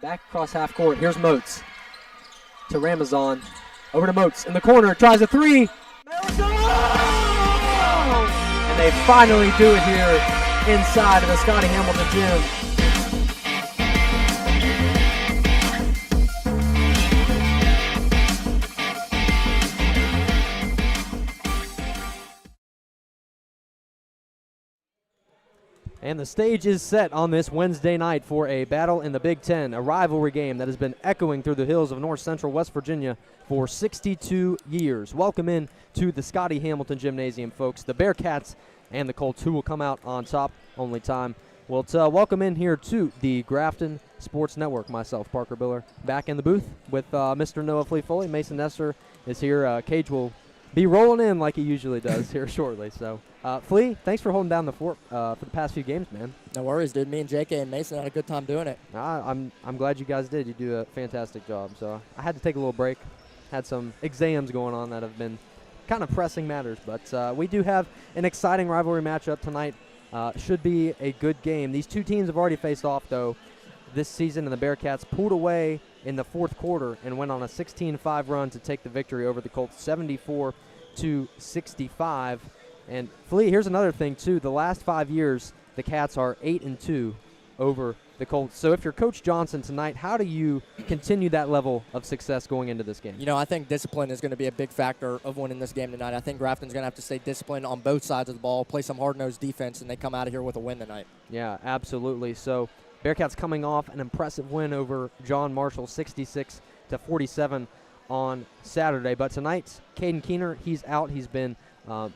Back across half court. Here's Moats to Ramazan. Over to Moats in the corner. Tries a three. And they finally do it here inside of the Scotty Hamilton gym. And the stage is set on this Wednesday night for a battle in the Big Ten, a rivalry game that has been echoing through the hills of north central West Virginia for 62 years. Welcome in to the Scotty Hamilton Gymnasium, folks. The Bearcats and the Colts, who will come out on top, only time will tell. Welcome in here to the Grafton Sports Network. Myself, Parker Biller, back in the booth with Mr. Noah Flea-Foley. Mason Nestor is here. Cage will be rolling in like he usually does here shortly. So, Flea, thanks for holding down the fort for the past few games, man. No worries, dude. Me and JK and Mason had a good time doing it. I'm glad you guys did. You do a fantastic job. So I had to take a little break. Had some exams going on that have been kind of pressing matters. But we do have an exciting rivalry matchup tonight. Should be a good game. These two teams have already faced off, though, this season, and the Bearcats pulled away in the fourth quarter and went on a 16-5 run to take the victory over the Colts, 74-65. And Flea, here's another thing too. The last 5 years, the Cats are 8-2 over the Colts. So if you're Coach Johnson tonight, how do you continue that level of success going into this game? You know, I think discipline is going to be a big factor of winning this game tonight. I think Grafton's going to have to stay disciplined on both sides of the ball, play some hard-nosed defense, and they come out of here with a win tonight. Yeah, absolutely. So Bearcats coming off an impressive win over John Marshall, 66-47 on Saturday. But tonight, Caden Keener, he's out. He's been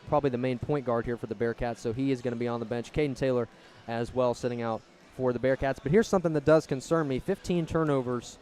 probably the main point guard here for the Bearcats, so he is going to be on the bench. Caden Taylor as well sitting out for the Bearcats. But here's something that does concern me. 15 turnovers.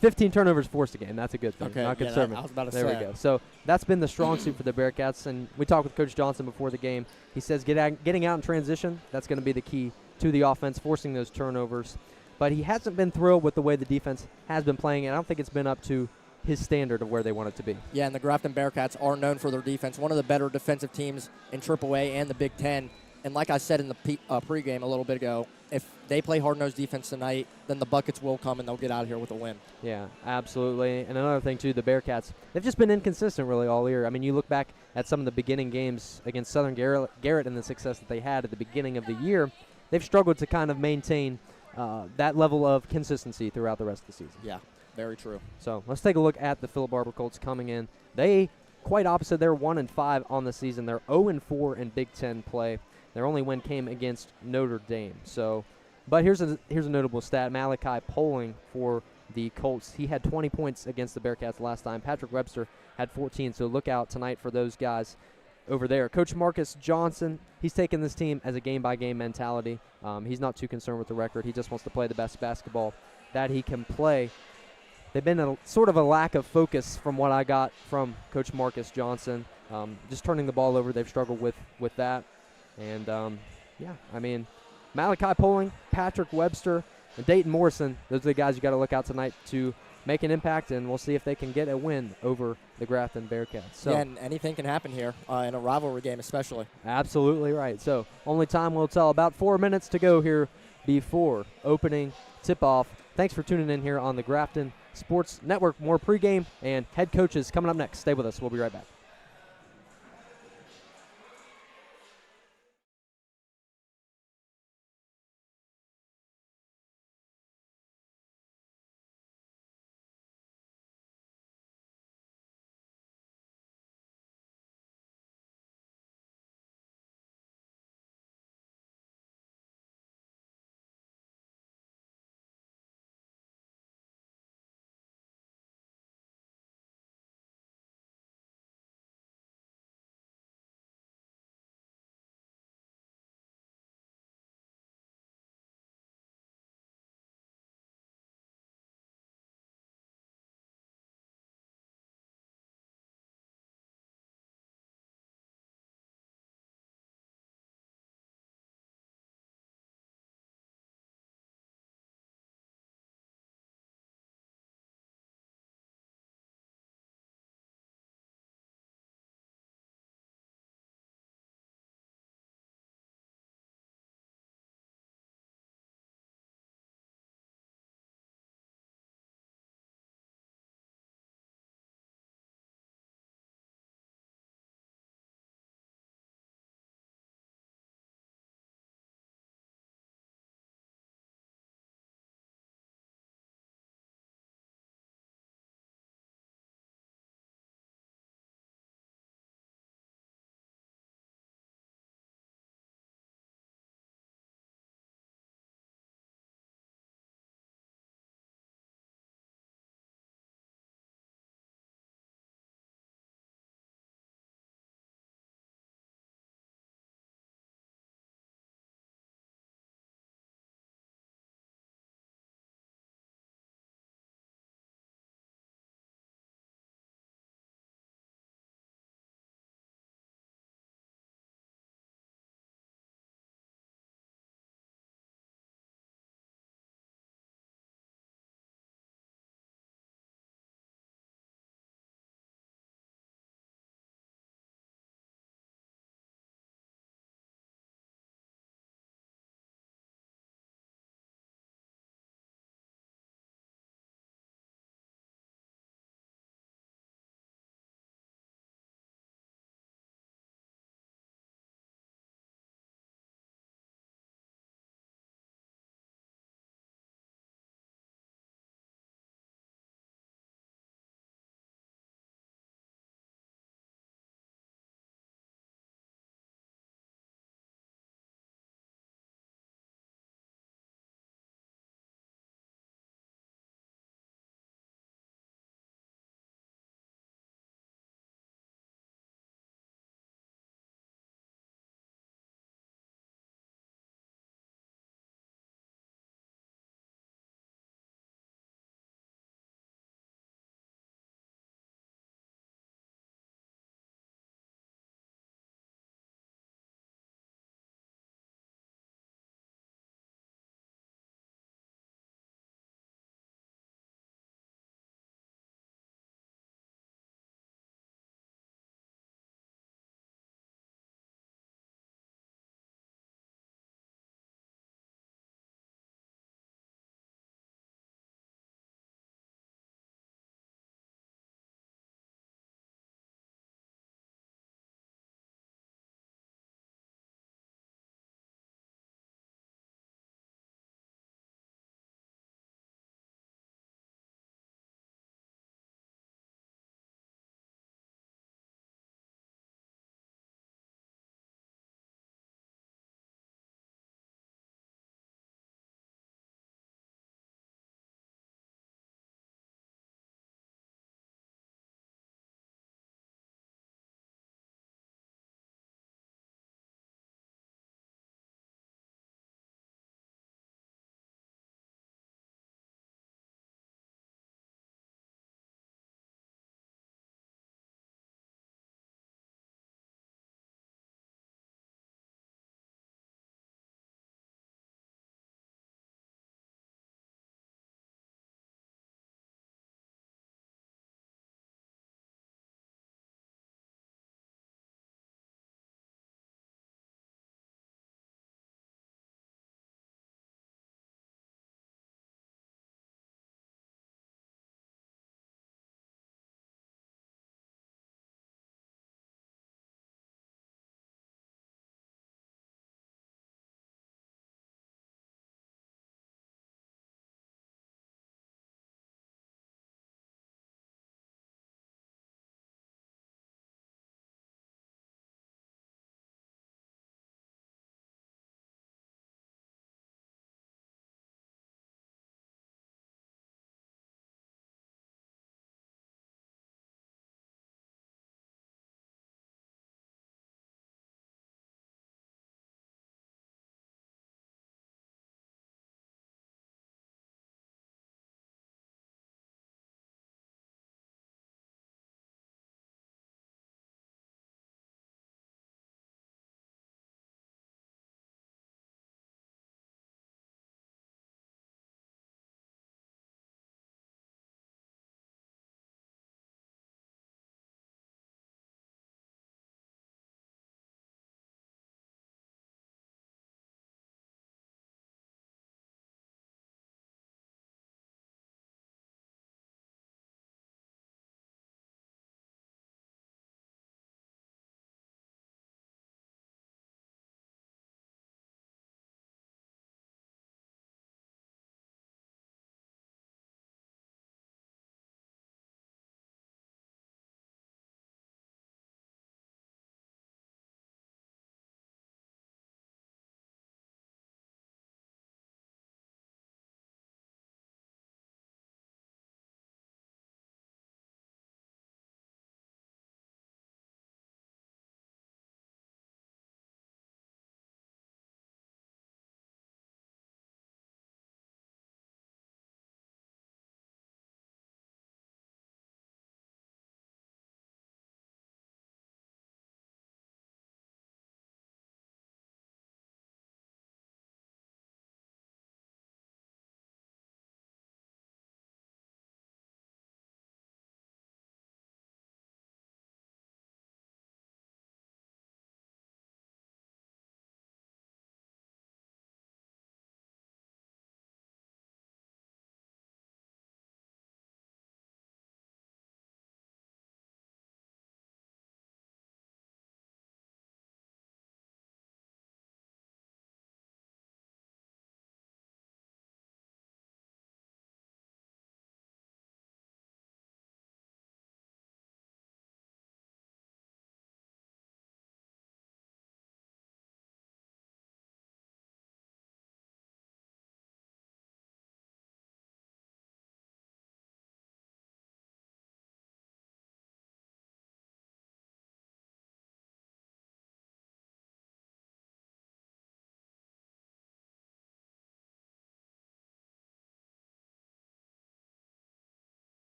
15 turnovers forced a game. That's a good thing. Okay, not concern me. I was about to there say. we go. So that's been the strong suit for the Bearcats. And we talked with Coach Johnson before the game. He says getting out in transition, that's going to be the key to the offense, forcing those turnovers. But he hasn't been thrilled with the way the defense has been playing, and I don't think it's been up to his standard of where they want it to be. Yeah, and the Grafton Bearcats are known for their defense, one of the better defensive teams in AAA and the Big Ten. And like I said in the pregame a little bit ago, if they play hard-nosed defense tonight, then the buckets will come and they'll get out of here with a win. Yeah, absolutely. And another thing, too, the Bearcats, they've just been inconsistent really all year. I mean, you look back at some of the beginning games against Southern Garrett and the success that they had at the beginning of the year, they've struggled to kind of maintain that level of consistency throughout the rest of the season. Yeah, very true. So let's take a look at the Philip Barbour Colts coming in. They, quite opposite, they're 1-5 on the season. They're 0-4 in Big Ten play. Their only win came against Notre Dame. So, but here's a notable stat. Malachi Poling for the Colts. He had 20 points against the Bearcats last time. Patrick Webster had 14. So look out tonight for those guys over there. Coach Marcus Johnson, he's taking this team as a game-by-game mentality. He's not too concerned with the record. He just wants to play the best basketball that he can play. They've been sort of a lack of focus from what I got from Coach Marcus Johnson. Just turning the ball over, they've struggled with that. And, yeah, I mean, Malachi Poling, Patrick Webster, and Dayton Morrison, those are the guys you got to look out tonight to make an impact, and we'll see if they can get a win over the Grafton Bearcats. So, yeah, and anything can happen here in a rivalry game especially. Absolutely right. So only time will tell. About 4 minutes to go here before opening tip-off. Thanks for tuning in here on the Grafton Sports Network. More pregame and head coaches coming up next. Stay with us. We'll be right back.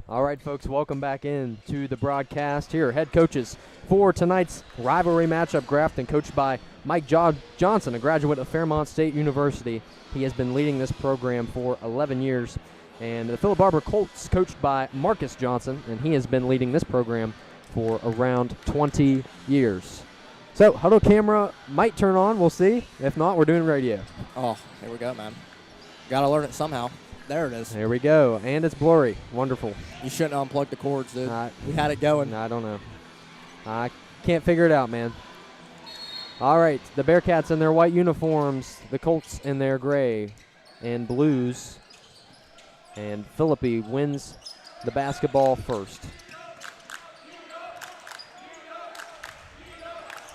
All right, folks, welcome back in to the broadcast here. Head coaches for tonight's rivalry matchup, Grafton, coached by Mike Johnson, a graduate of Fairmont State University. He has been leading this program for 11 years. And the Barbour Colts, coached by Marcus Johnson, and he has been leading this program for around 20 years. So, huddle camera might turn on. We'll see. If not, we're doing radio. Oh, here we go, man. Got to learn it somehow. There it is. There we go. And it's blurry. Wonderful. You shouldn't unplug the cords, dude. We had it going. I don't know. I can't figure it out, man. All right, the Bearcats in their white uniforms, the Colts in their gray and blues. And Philippi wins the basketball first.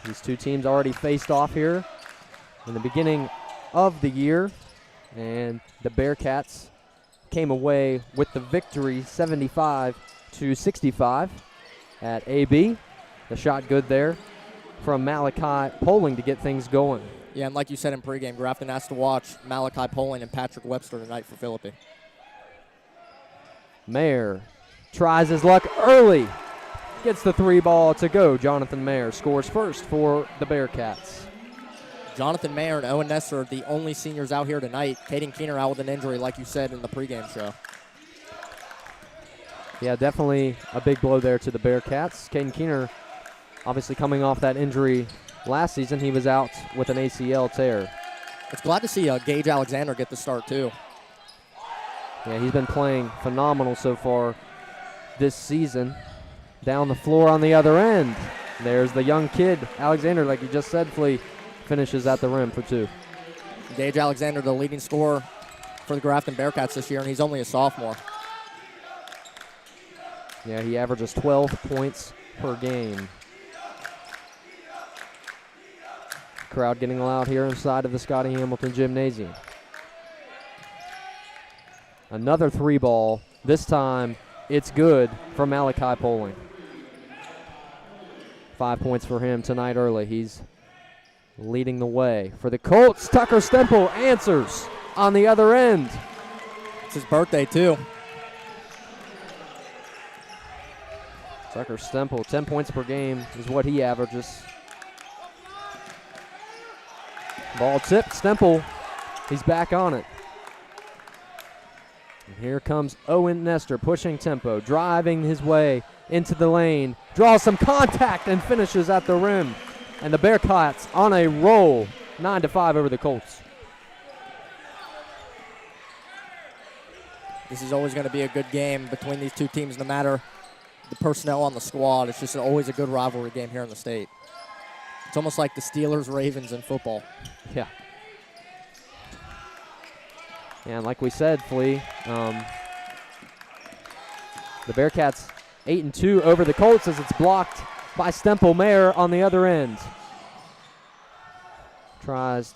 These two teams already faced off here in the beginning of the year. And the Bearcats came away with the victory 75-65 at AB. The shot good there from Malachi Poling to get things going. Yeah, and like you said in pregame, Grafton has to watch Malachi Poling and Patrick Webster tonight for Philippi. Mayer tries his luck early. Gets the three ball to go. Jonathan Mayer scores first for the Bearcats. Jonathan Mayer and Owen Nestor are the only seniors out here tonight. Caden Keener out with an injury, like you said in the pregame show. Yeah, definitely a big blow there to the Bearcats. Caden Keener obviously coming off that injury last season. He was out with an ACL tear. It's glad to see Gage Alexander get the start, too. Yeah, he's been playing phenomenal so far this season. Down the floor on the other end. There's the young kid, Alexander, like you just said, Flea, finishes at the rim for two. Gage Alexander, the leading scorer for the Grafton Bearcats this year, and he's only a sophomore. Yeah, he averages 12 points per game. Crowd getting loud here inside of the Scotty Hamilton Gymnasium. Another three ball. This time, it's good for Malachi Poling. 5 points for him tonight early. He's leading the way for the Colts. Tucker Stemple answers on the other end. It's his birthday, too. Tucker Stemple, 10 points per game is what he averages. Ball tipped. Stemple, he's back on it. And here comes Owen Nestor pushing tempo, driving his way into the lane, draws some contact and finishes at the rim. And the Bearcats on a roll, 9-5 over the Colts. This is always going to be a good game between these two teams, no matter the personnel on the squad. It's just always a good rivalry game here in the state. It's almost like the Steelers-Ravens in football. Yeah. And like we said, Flea, the Bearcats 8-2 over the Colts as it's blocked by Stemple. Mayer on the other end. Tries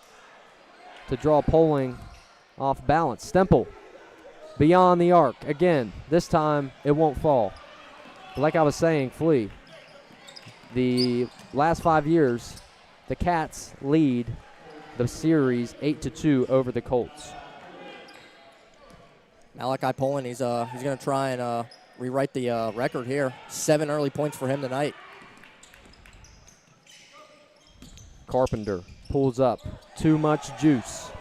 to draw Poling off balance. Stemple beyond the arc. Again, this time it won't fall. But like I was saying, Flea, the last 5 years, the Cats lead the series 8-2 over the Colts. Malachi Poling, he's going to try and rewrite the record here. 7 early points for him tonight. Carpenter pulls up. Too much juice.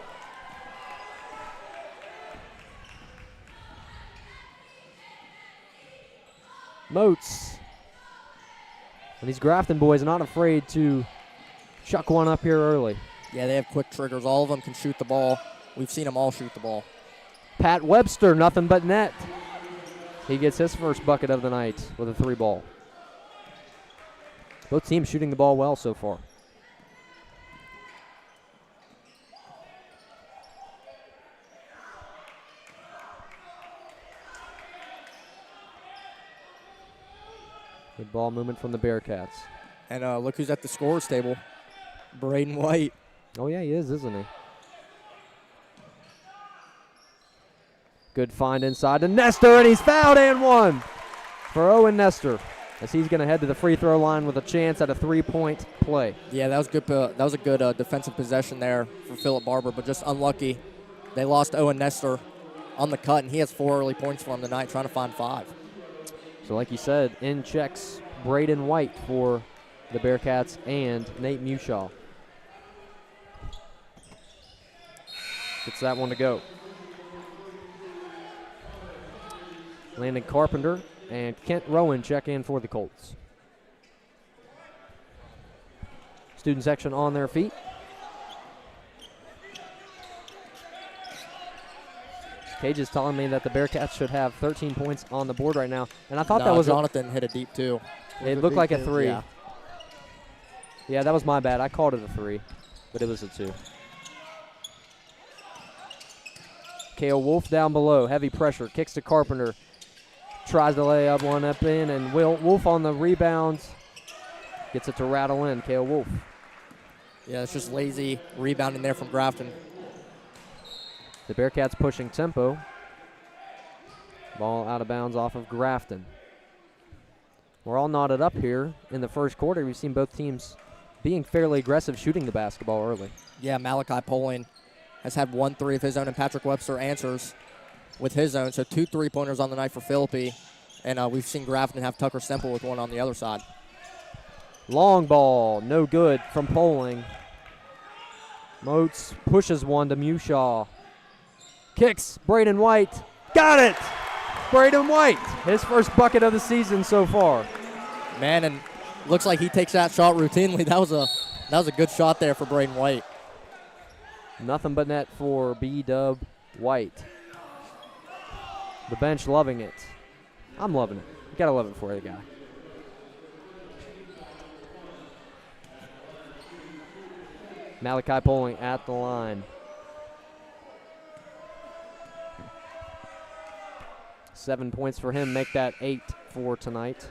Moats. And these Grafton boys are not afraid to chuck one up here early. Yeah, they have quick triggers. All of them can shoot the ball. We've seen them all shoot the ball. Pat Webster, nothing but net. He gets his first bucket of the night with a three ball. Both teams shooting the ball well so far. Good ball movement from the Bearcats. And look who's at the scorer's table. Braden White. Oh, yeah, he is, isn't he? Good find inside to Nestor, and he's fouled and one for Owen Nestor as he's going to head to the free throw line with a chance at a three-point play. Yeah, that was good. That was a good defensive possession there for Philip Barbour, but just unlucky. They lost Owen Nestor on the cut, and he has 4 early points for him tonight, trying to find 5. So like you said, in checks Braden White for the Bearcats and Nate Mushaw. Gets that one to go. Landon Carpenter and Kent Rowan check in for the Colts. Student section on their feet. Cage is telling me that the Bearcats should have 13 points on the board right now. And I thought that was Jonathan hit a deep two. It looked like a 3. Yeah. Yeah, that was my bad. I called it a 3, but it was a 2. Kale Wolf down below. Heavy pressure. Kicks to Carpenter. Tries to lay up one up in, and Wolf on the rebounds. Gets it to rattle in. Kale Wolf. Yeah, it's just lazy rebounding there from Grafton. The Bearcats pushing tempo. Ball out of bounds off of Grafton. We're all knotted up here in the first quarter. We've seen both teams being fairly aggressive shooting the basketball early. Yeah, Malachi Poling has had 1 3 of his own, and Patrick Webster answers with his own. So 2 3-pointers on the night for Philippi. And we've seen Grafton have Tucker Semple with one on the other side. Long ball, no good from Poling. Moats pushes one to Mushaw. Kicks, Braden White. Got it! Braden White, his first bucket of the season so far. Man, and looks like he takes that shot routinely. That was a good shot there for Braden White. Nothing but net for B-Dub White. The bench loving it. I'm loving it. You gotta love it for the guy. Malachi Poling at the line. 7 points for him, make that 8 for tonight.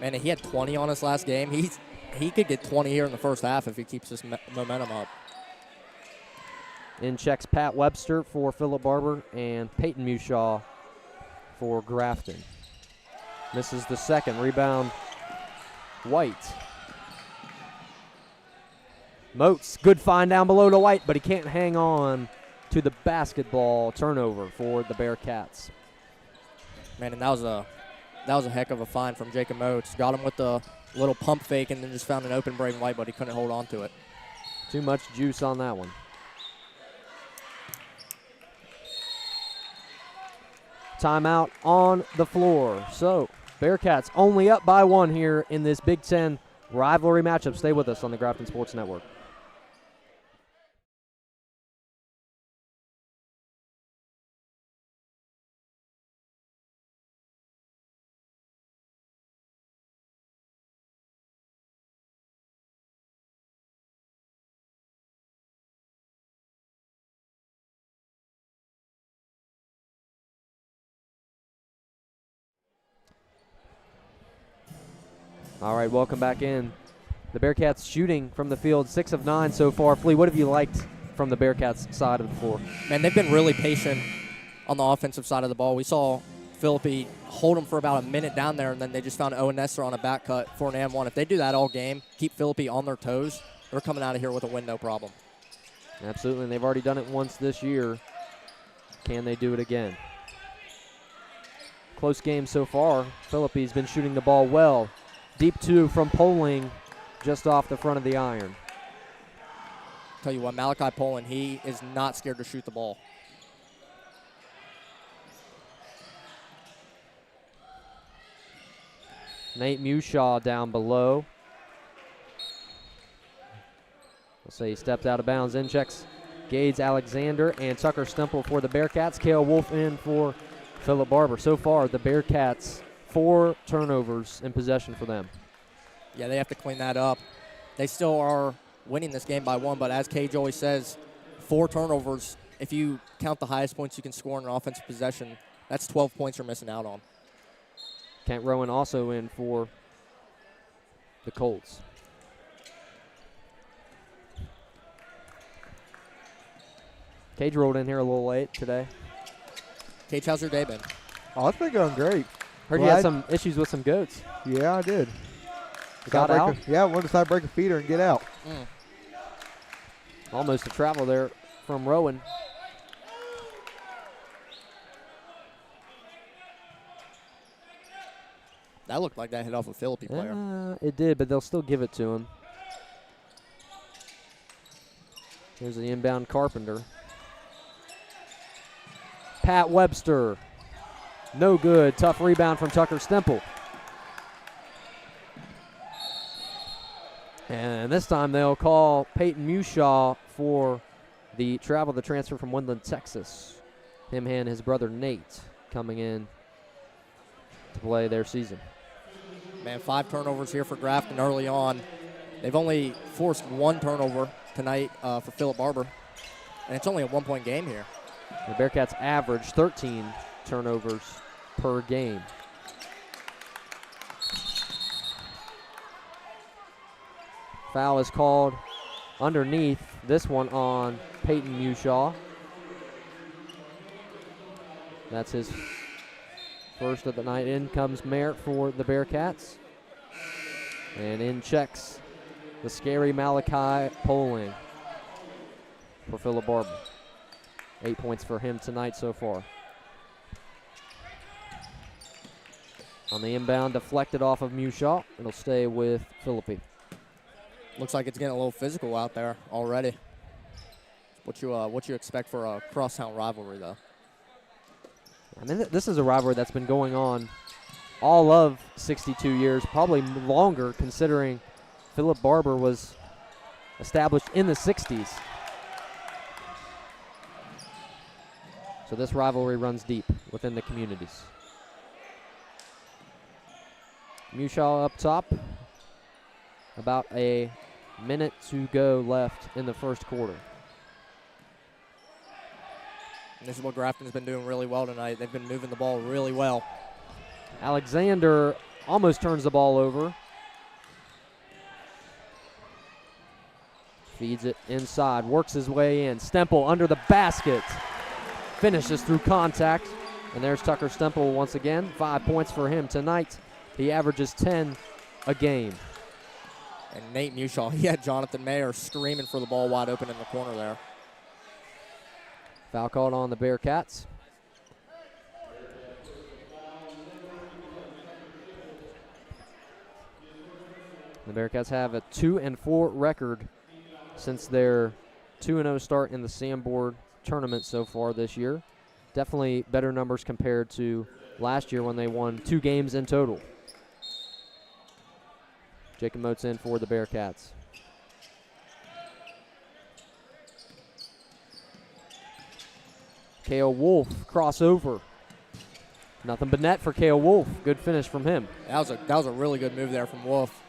Man, he had 20 on us last game. He could get 20 here in the first half if he keeps this momentum up. In checks Pat Webster for Philip Barbour and Peyton Mushaw for Grafton. Misses the second. Rebound, White. Moats, good find down below to White, but he can't hang on to the basketball. Turnover for the Bearcats. Man, and that was a heck of a find from Jacob Moats. Got him with the little pump fake and then just found an open Braden White, but he couldn't hold on to it. Too much juice on that one. Timeout on the floor. So, Bearcats only up by 1 here in this Big Ten rivalry matchup. Stay with us on the Grafton Sports Network. All right, welcome back in. The Bearcats shooting from the field, 6 of 9 so far. Flea, what have you liked from the Bearcats side of the floor? Man, they've been really patient on the offensive side of the ball. We saw Philippi hold them for about a minute down there, and then they just found Owen Nestor on a back cut for an and one. If they do that all game, keep Philippi on their toes, they're coming out of here with a win, no problem. Absolutely, and they've already done it once this year. Can they do it again? Close game so far. Philippi's been shooting the ball well. Deep 2 from Poling, just off the front of the iron. Tell you what, Malachi Poling, he is not scared to shoot the ball. Nate Mushaw down below. We'll say he stepped out of bounds. In checks Gades Alexander and Tucker Stemple for the Bearcats. Kale Wolf in for Philip Barbour. So far, the Bearcats, 4 turnovers in possession for them. Yeah, they have to clean that up. They still are winning this game by 1, but as Cage always says, 4 turnovers, if you count the highest points you can score in an offensive possession, that's 12 points you're missing out on. Kent Rowan also in for the Colts. Cage rolled in here a little late today. Cage, how's your day been? Oh, it's been going great. Heard you had some issues with some goats. Yeah, I did. Got out? Yeah, wanted to start break a feeder and get out. Almost a travel there from Rowan. That looked like that hit off a Philippi player. It did, but they'll still give it to him. Here's the inbound Carpenter. Pat Webster. No good. Tough rebound from Tucker Stemple. And this time they'll call Peyton Mushaw for the transfer from Windland, Texas. Him and his brother Nate coming in to play their season. Man, 5 turnovers here for Grafton early on. They've only forced 1 turnover tonight for Philip Barbour, and it's only a 1-point game here. The Bearcats average 13 turnovers per game. Foul is called underneath, this one on Peyton Mushaw. That's his first of the night. In comes Merritt for the Bearcats. And in checks the scary Malachi Poling for Philip Barbour. 8 points for him tonight so far. On the inbound, deflected off of Mushaw. It'll stay with Philippi. Looks like it's getting a little physical out there already. What you expect for a crosstown rivalry, though? I mean, this is a rivalry that's been going on all of 62 years, probably longer, considering Philip Barbour was established in the 60s. So this rivalry runs deep within the communities. Mushaw up top. About a minute to go left in the first quarter. And this is what Grafton's been doing really well tonight. They've been moving the ball really well. Alexander almost turns the ball over. Feeds it inside, works his way in. Stemple under the basket. Finishes through contact. And there's Tucker Stemple once again. 5 points for him tonight. He averages 10 a game. And Nate Mushaw, he had Jonathan Mayer screaming for the ball wide open in the corner there. Foul called on the Bearcats. The Bearcats have a 2-4 record since their 2-0 start in the Sandboard tournament so far this year. Definitely better numbers compared to last year when they won 2 games in total. Jacob Moats in for the Bearcats. Kale Wolf crossover. Nothing but net for Kale Wolf. Good finish from him. That was a really good move there from Wolf.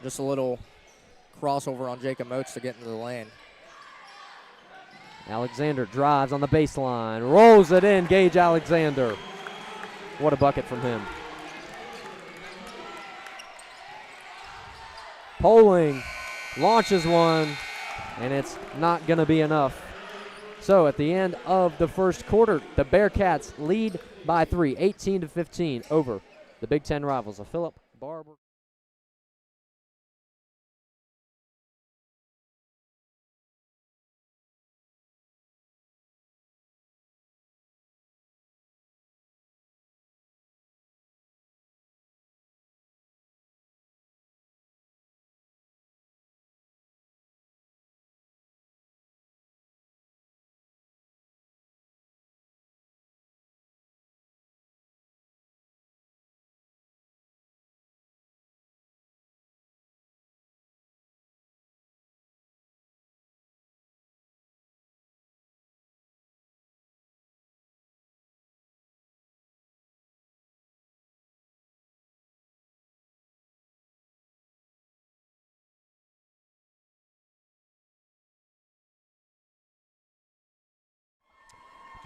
Just a little crossover on Jacob Moats to get into the lane. Alexander drives on the baseline, rolls it in. Gage Alexander. What a bucket from him. Poling launches one, and it's not going to be enough. So at the end of the first quarter, the Bearcats lead by 3, 18-15 over the Big Ten rivals of Philip Barbour.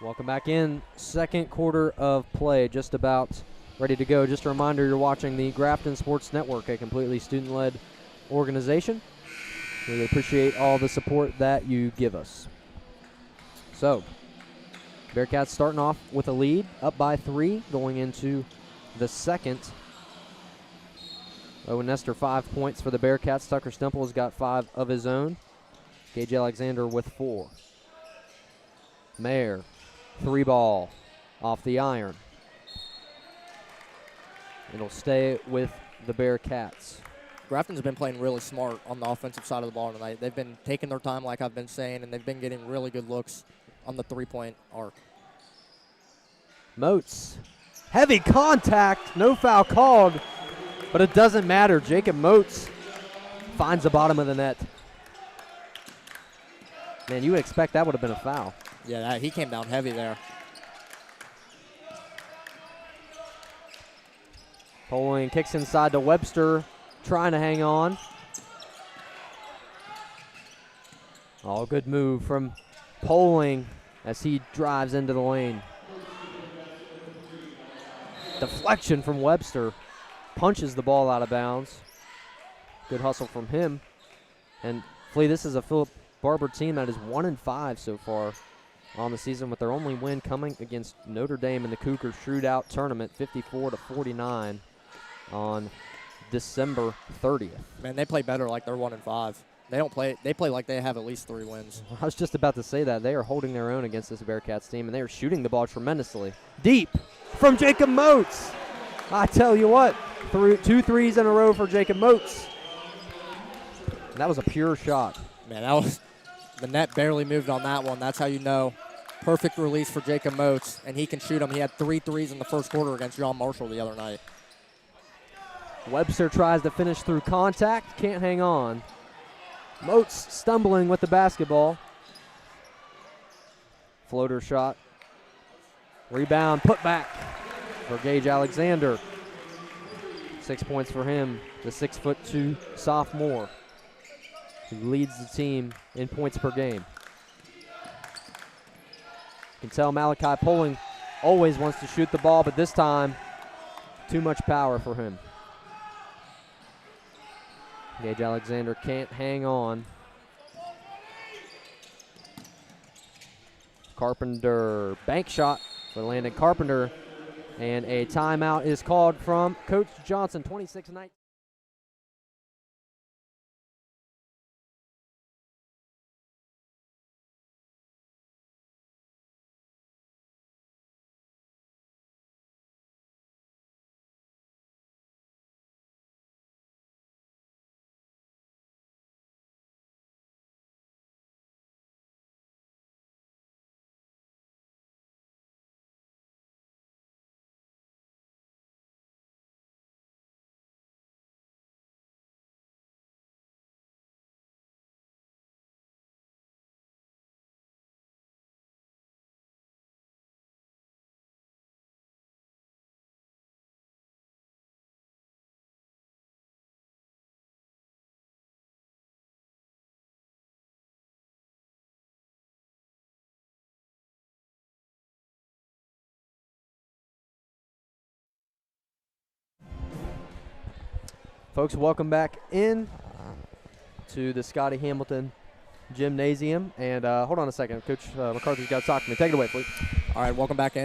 Welcome back in. Second quarter of play, just about ready to go. Just a reminder, you're watching the Grafton Sports Network, a completely student-led organization. Really appreciate all the support that you give us. So, Bearcats starting off with a lead, up by 3, going into the second. Owen Nestor, 5 points for the Bearcats. Tucker Stemple has got 5 of his own. Gage Alexander with 4. Mayer, 3 ball off the iron. It'll stay with the Bearcats. Grafton's been playing really smart on the offensive side of the ball tonight. They've been taking their time, like I've been saying, and they've been getting really good looks on the three-point arc. Moats. Heavy contact. No foul called, but it doesn't matter. Jacob Moats finds the bottom of the net. Man, you would expect that would have been a foul. Yeah, he came down heavy there. Poling kicks inside to Webster, trying to hang on. Oh, good move from Poling as he drives into the lane. Deflection from Webster. Punches the ball out of bounds. Good hustle from him. And, Flea, this is a Philip Barbour team that is 1-5 so far on the season, with their only win coming against Notre Dame in the Cougar Shootout Tournament, 54-49 on December 30th. Man, they play better like they're 1-5. They play like they have at least 3 wins. I was just about to say that. They are holding their own against this Bearcats team, and they are shooting the ball tremendously. Deep from Jacob Moats. I tell you what, 2 threes in a row for Jacob Moats. And that was a pure shot. Man, that was the net barely moved on that one. That's how you know. Perfect release for Jacob Moats, and he can shoot them. He had 3 threes in the first quarter against John Marshall the other night. Webster tries to finish through contact, can't hang on. Moats stumbling with the basketball. Floater shot. Rebound, put back for Gage Alexander. 6 points for him, the 6'2" sophomore, who leads the team in points per game. You can tell Malachi Poling always wants to shoot the ball, but this time, too much power for him. Gage Alexander can't hang on. Carpenter, bank shot for Landon Carpenter. And a timeout is called from Coach Johnson, 26-19. Folks, welcome back in to the Scotty Hamilton Gymnasium. And hold on a second. Coach McCarthy's got to talk to me. Take it away, please. All right, welcome back in.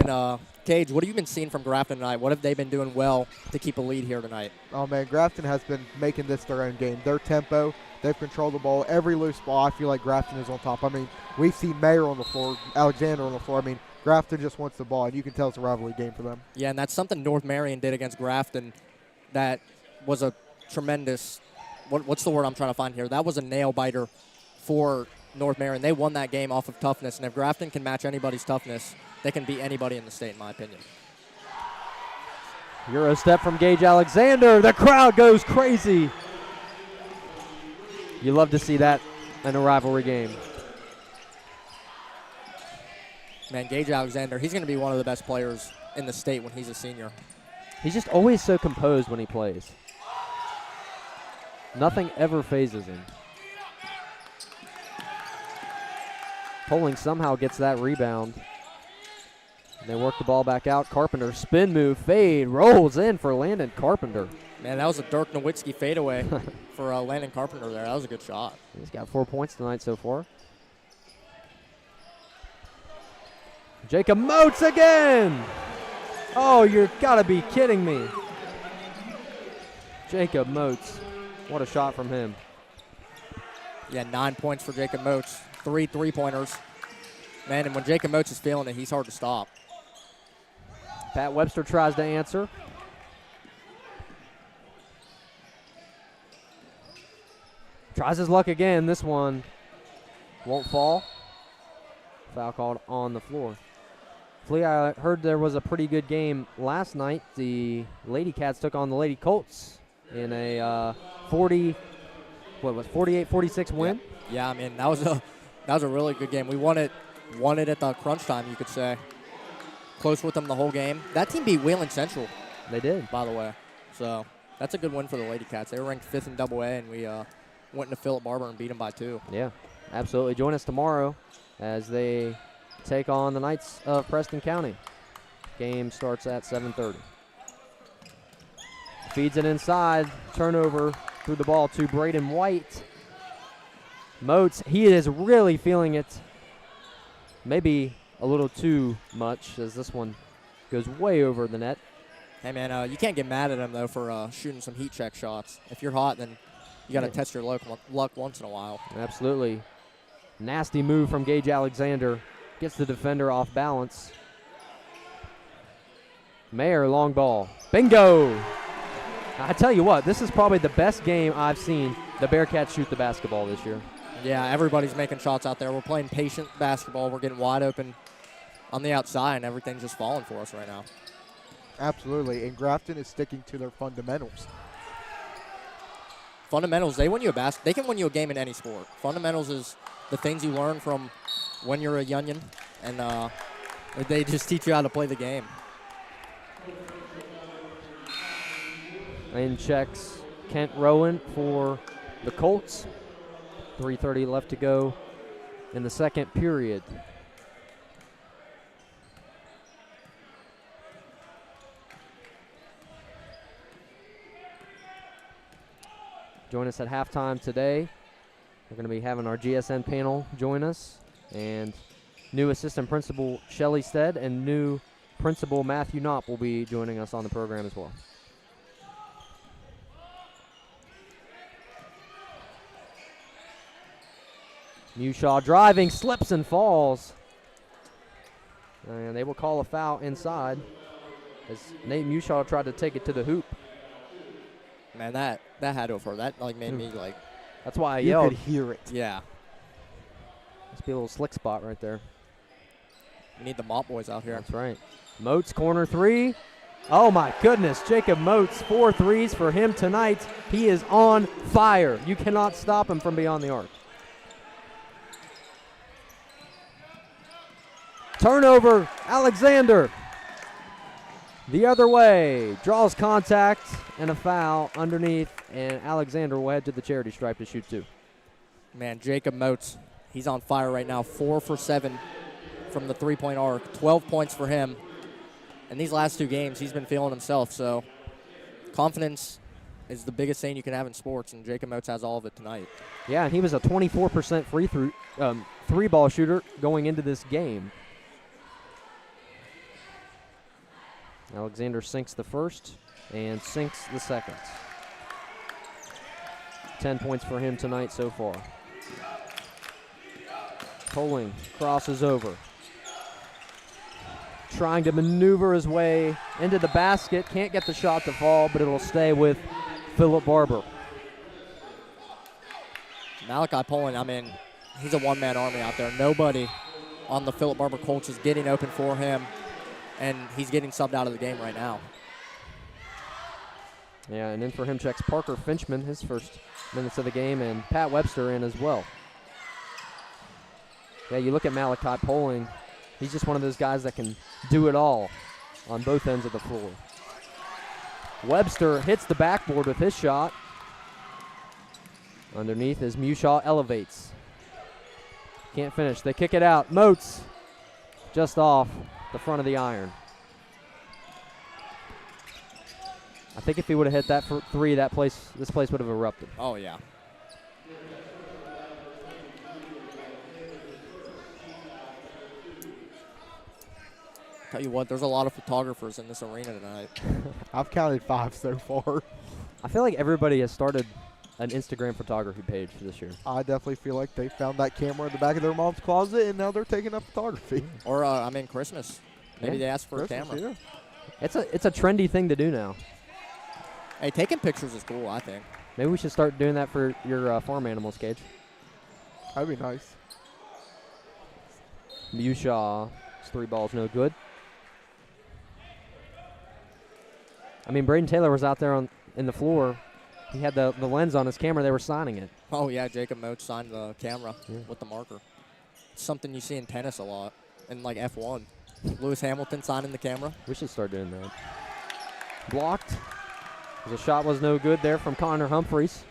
Cage, what have you been seeing from Grafton tonight? What have they been doing well to keep a lead here tonight? Oh, man, Grafton has been making this their own game. Their tempo, they've controlled the ball. Every loose ball, I feel like Grafton is on top. I mean, we've seen Mayer on the floor, Alexander on the floor. I mean, Grafton just wants the ball, and you can tell it's a rivalry game for them. Yeah, and that's something North Marion did against Grafton that was a tremendous, what's the word I'm trying to find here? That was a nail-biter for North Marion. They won that game off of toughness, and if Grafton can match anybody's toughness, they can beat anybody in the state, in my opinion. Euro step from Gage Alexander. The crowd goes crazy. You love to see that in a rivalry game. Man, Gage Alexander, he's going to be one of the best players in the state when he's a senior. He's just always so composed when he plays. Nothing ever phases him. Poling somehow gets that rebound. And they work the ball back out. Carpenter, spin move, fade, rolls in for Landon Carpenter. Man, that was a Dirk Nowitzki fadeaway for Landon Carpenter there. That was a good shot. He's got 4 points tonight so far. Jacob Moats again! Oh, you've got to be kidding me. Jacob Moats. What a shot from him. Yeah, 9 points for Jacob Moats. 3 3-pointers. Man, and when Jacob Moats is feeling it, he's hard to stop. Pat Webster tries to answer. Tries his luck again. This one won't fall. Foul called on the floor. Flea, I heard there was a pretty good game last night. The Lady Cats took on the Lady Colts in a 48-46 win. Yeah, I mean, that was a really good game. We won it at the crunch time, you could say. Close with them the whole game. That team beat Wheeling Central. They did. By the way. So that's a good win for the Lady Cats. They were ranked 5th in Double A, and we went into Philip Barbour and beat them by 2. Yeah, absolutely. Join us tomorrow as they take on the Knights of Preston County. Game starts at 7:30. Feeds it inside. Turnover. Threw the ball to Braden White. Moats, he is really feeling it. Maybe a little too much as this one goes way over the net. Hey, man, you can't get mad at him, though, for shooting some heat check shots. If you're hot, then you got to test your luck once in a while. Absolutely. Nasty move from Gage Alexander. Gets the defender off balance. Mayer, long ball. Bingo! I tell you what, this is probably the best game I've seen the Bearcats shoot the basketball this year. Yeah, everybody's making shots out there. We're playing patient basketball. We're getting wide open on the outside, and everything's just falling for us right now. Absolutely, and Grafton is sticking to their fundamentals. Fundamentals, they can win you a game in any sport. Fundamentals is the things you learn from when you're a youngin', and they just teach you how to play the game. In checks Kent Rowan for the Colts. 3:30 left to go in the second period. Join us at halftime today. We're going to be having our GSN panel join us, and new assistant principal Shelly Stead and new principal Matthew Knopp will be joining us on the program as well. Mushaw driving, slips and falls. And they will call a foul inside as Nate Mushaw tried to take it to the hoop. Man, that had to have hurt. That made me like. That's why I You yelled. could hear it. Yeah. Must be a little slick spot right there. We need the mop boys out here. That's right. Moats corner 3. Oh my goodness, Jacob Moats, 4 threes for him tonight. He is on fire. You cannot stop him from beyond the arc. Turnover, Alexander. The other way, draws contact and a foul underneath, and Alexander will head to the charity stripe to shoot 2. Man, Jacob Moats, he's on fire right now. 4 for 7 from the three-point arc. 12 points for him. And these last 2 games, he's been feeling himself. So confidence is the biggest thing you can have in sports, and Jacob Moats has all of it tonight. Yeah, and he was a 24% three-ball shooter going into this game. Alexander sinks the first and sinks the second. 10 points for him tonight so far. Poling crosses over. Trying to maneuver his way into the basket. Can't get the shot to fall, but it'll stay with Philip Barbour. Malachi Poling, I mean, he's a one-man army out there. Nobody on the Philip Barbour Colts is getting open for him, and he's getting subbed out of the game right now. Yeah, and in for him checks Parker Finchman, his first minutes of the game, and Pat Webster in as well. Yeah, you look at Malachi Poling, he's just one of those guys that can do it all on both ends of the floor. Webster hits the backboard with his shot. Underneath as Mushaw elevates. Can't finish. They kick it out. Moats just off the front of the iron. I think if he would have hit that for 3, this place would have erupted. Oh, yeah. Tell you what, there's a lot of photographers in this arena tonight. I've counted 5 so far. I feel like everybody has started an Instagram photography page for this year. I definitely feel like they found that camera in the back of their mom's closet, and now they're taking up photography. Or, Christmas. Maybe they asked for Christmas, a camera. yeah. It's a trendy thing to do now. Hey, taking pictures is cool, I think. Maybe we should start doing that for your farm animals, Cage. That'd be nice. Mushaw, it's 3 balls, no good. I mean, Braden Taylor was out there in the floor. He had the lens on his camera. They were signing it. Oh, yeah, Jacob Moach signed the camera with the marker. It's something you see in tennis a lot, and like F1. Lewis Hamilton signing the camera. We should start doing that. Blocked. The shot was no good there from Connor Humphreys.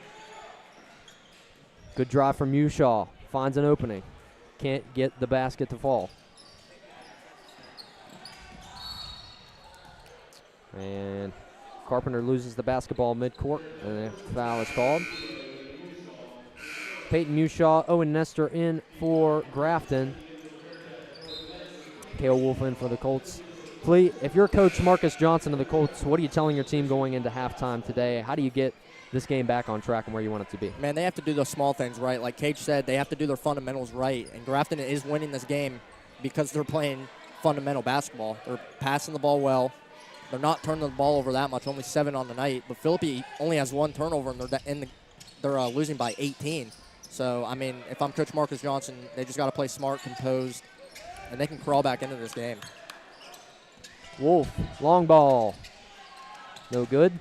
Good drive from Mushaw. Finds an opening. Can't get the basket to fall. And Carpenter loses the basketball midcourt, and a foul is called. Peyton Mushaw, Owen Nestor in for Grafton. Kale Wolf in for the Colts. Flea, if you're Coach Marcus Johnson of the Colts, what are you telling your team going into halftime today? How do you get this game back on track and where you want it to be? Man, they have to do the small things right. Like Cage said, they have to do their fundamentals right. And Grafton is winning this game because they're playing fundamental basketball. They're passing the ball well. They're not turning the ball over that much, only 7 on the night. But Philippi only has 1 turnover, and they're losing by 18. So, I mean, if I'm Coach Marcus Johnson, they just got to play smart, composed, and they can crawl back into this game. Wolf, long ball. No good.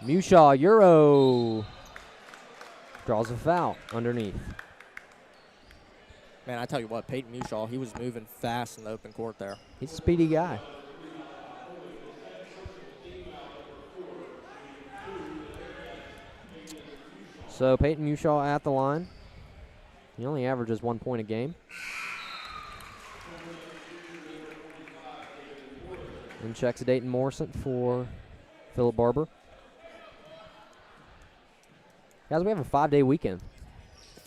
Mushaw, Euro. Draws a foul underneath. Man, I tell you what, Peyton Mushaw, he was moving fast in the open court there. He's a speedy guy. So Peyton Mushaw at the line. He only averages 1 point a game. And checks Dayton Morrison for Philip Barbour. Guys, we have a 5-day weekend.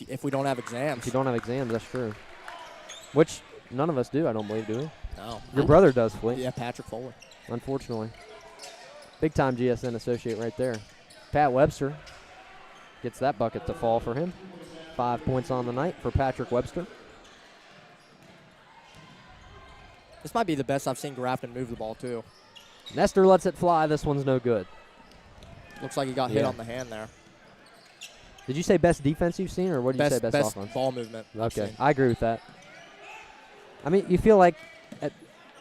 If we don't have exams. If you don't have exams, that's true. Which none of us do, I don't believe, do we? No. Your brother does, Flea. Yeah, Patrick Foley. Unfortunately. Big-time GSN associate right there. Pat Webster gets that bucket to fall for him. 5 points on the night for Patrick Webster. This might be the best I've seen Grafton move the ball, too. Nestor lets it fly. This one's no good. Looks like he got hit on the hand there. Did you say best defense you've seen, or what did you say, best offense? Ball movement. Okay, I agree with that. I mean, you feel like at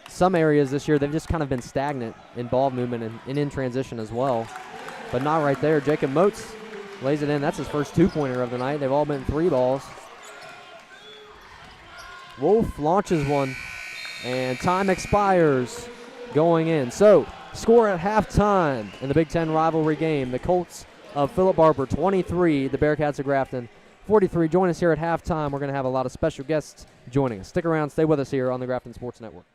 some areas this year they've just kind of been stagnant in ball movement and in transition as well, but not right there. Jacob Moats lays it in. That's his first 2-pointer of the night. They've all been 3 balls. Wolf launches one, and time expires going in. So, score at halftime in the Big Ten rivalry game. The Colts of Philip Barbour, 23. The Bearcats of Grafton, 43. Join us here at halftime. We're going to have a lot of special guests joining us. Stick around. Stay with us here on the Grafton Sports Network.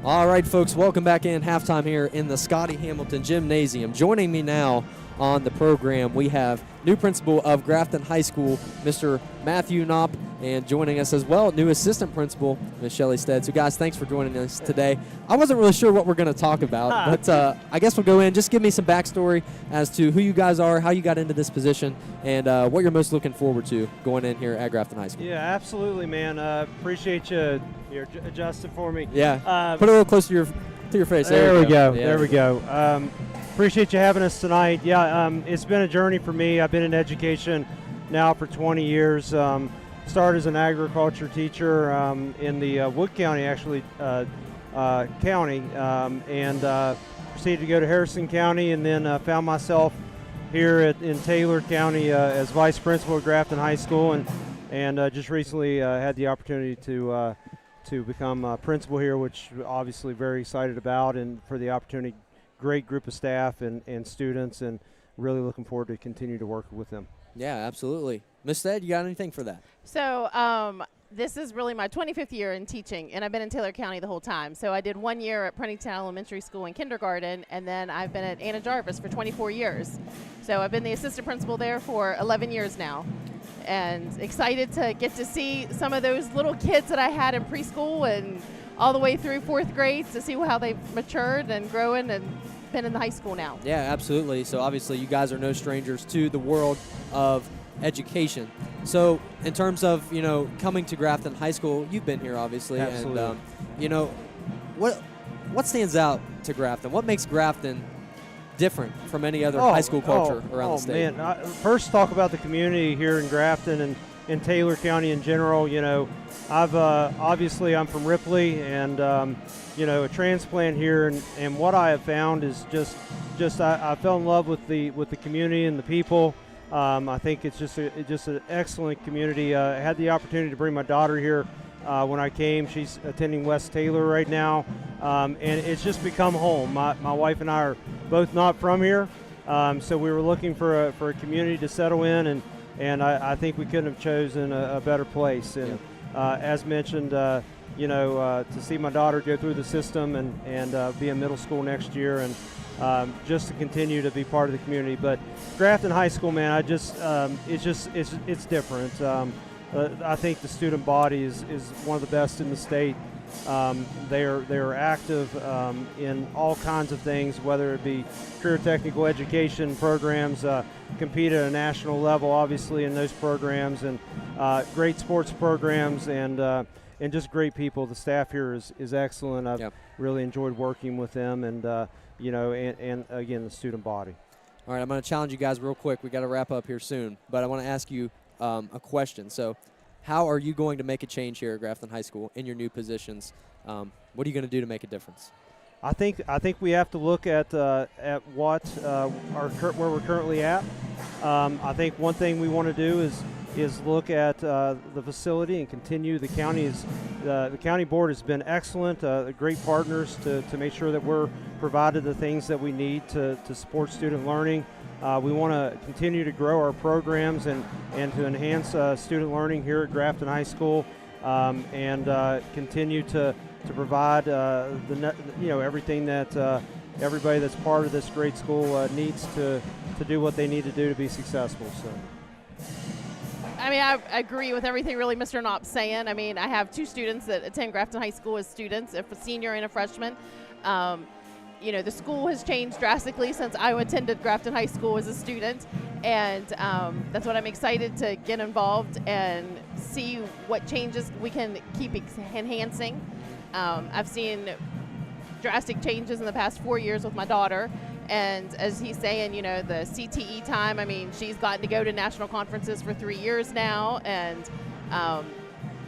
All right, folks, welcome back in. Halftime here in the Scotty Hamilton Gymnasium. Joining me now on the program, we have new principal of Grafton High School, Mr. Matthew Knopp, And joining us as well, new assistant principal, Ms. Shelley Stead. So, guys, thanks for joining us today. I wasn't really sure what we're going to talk about, but I guess we'll go in. Just give me some backstory as to who you guys are, how you got into this position, and what you're most looking forward to going in here at Grafton High School. Yeah, absolutely, man. Appreciate you. You're adjusting for me. Yeah. Put it a little closer to your face. There we go. Yeah. There we go. Appreciate you having us tonight. Yeah, it's been a journey for me. I've been in education now for 20 years. Started as an agriculture teacher in the Wood County, actually, county, and proceeded to go to Harrison County, and then found myself here in Taylor County as vice principal at Grafton High School, and just recently had the opportunity to become principal here, which obviously very excited about, and for the opportunity, great group of staff and students, and really looking forward to continue to work with them. Yeah, absolutely. Ms. Stead, you got anything for that? So this is really my 25th year in teaching, and I've been in Taylor County the whole time. So I did 1 year at Prentington Elementary School in kindergarten, and then I've been at Anna Jarvis for 24 years. So I've been the assistant principal there for 11 years now, and excited to get to see some of those little kids that I had in preschool and all the way through 4th grade to see how they've matured and grown and been in the high school now. Yeah, absolutely. So obviously you guys are no strangers to the world of education. So in terms of, coming to Grafton High School, you've been here obviously. Absolutely. And, what stands out to Grafton? What makes Grafton different from any other high school culture around the state? Man, first talk about the community here in Grafton and in Taylor County in general. I've obviously I'm from Ripley, and a transplant here, and what I have found is just I fell in love with the community and the people. I think it's just an excellent community. I had the opportunity to bring my daughter here when I came. She's attending West Taylor right now, and it's just become home. My wife and I are both not from here, so we were looking for a community to settle in, and I think we couldn't have chosen a better place. And as mentioned, to see my daughter go through the system and be in middle school next year, and just to continue to be part of the community. But Grafton High School, man, it's different. I think the student body is one of the best in the state. They are active in all kinds of things, whether it be career technical education programs, compete at a national level, obviously, in those programs, and great sports programs, and just great people. The staff here is excellent. I've really enjoyed working with them, and and again, the student body. All right, I'm going to challenge you guys real quick. We got to wrap up here soon, but I want to ask you a question. So, how are you going to make a change here at Grafton High School in your new positions? What are you going to do to make a difference? I think we have to look at what where we're currently at. I think one thing we want to do is look at the facility and continue. The county board has been excellent, great partners to make sure that we're provided the things that we need to support student learning. We want to continue to grow our programs and to enhance student learning here at Grafton High School, and continue to provide everything that everybody that's part of this great school needs to do what they need to do to be successful. So. I mean, I agree with everything really Mr. Knopp's saying. I mean, I have 2 students that attend Grafton High School as students, a senior and a freshman. The school has changed drastically since I attended Grafton High School as a student, and that's what I'm excited to get involved and see what changes we can keep enhancing. I've seen drastic changes in the past 4 years with my daughter, and as he's saying, the CTE time, I mean, she's gotten to go to national conferences for 3 years now, and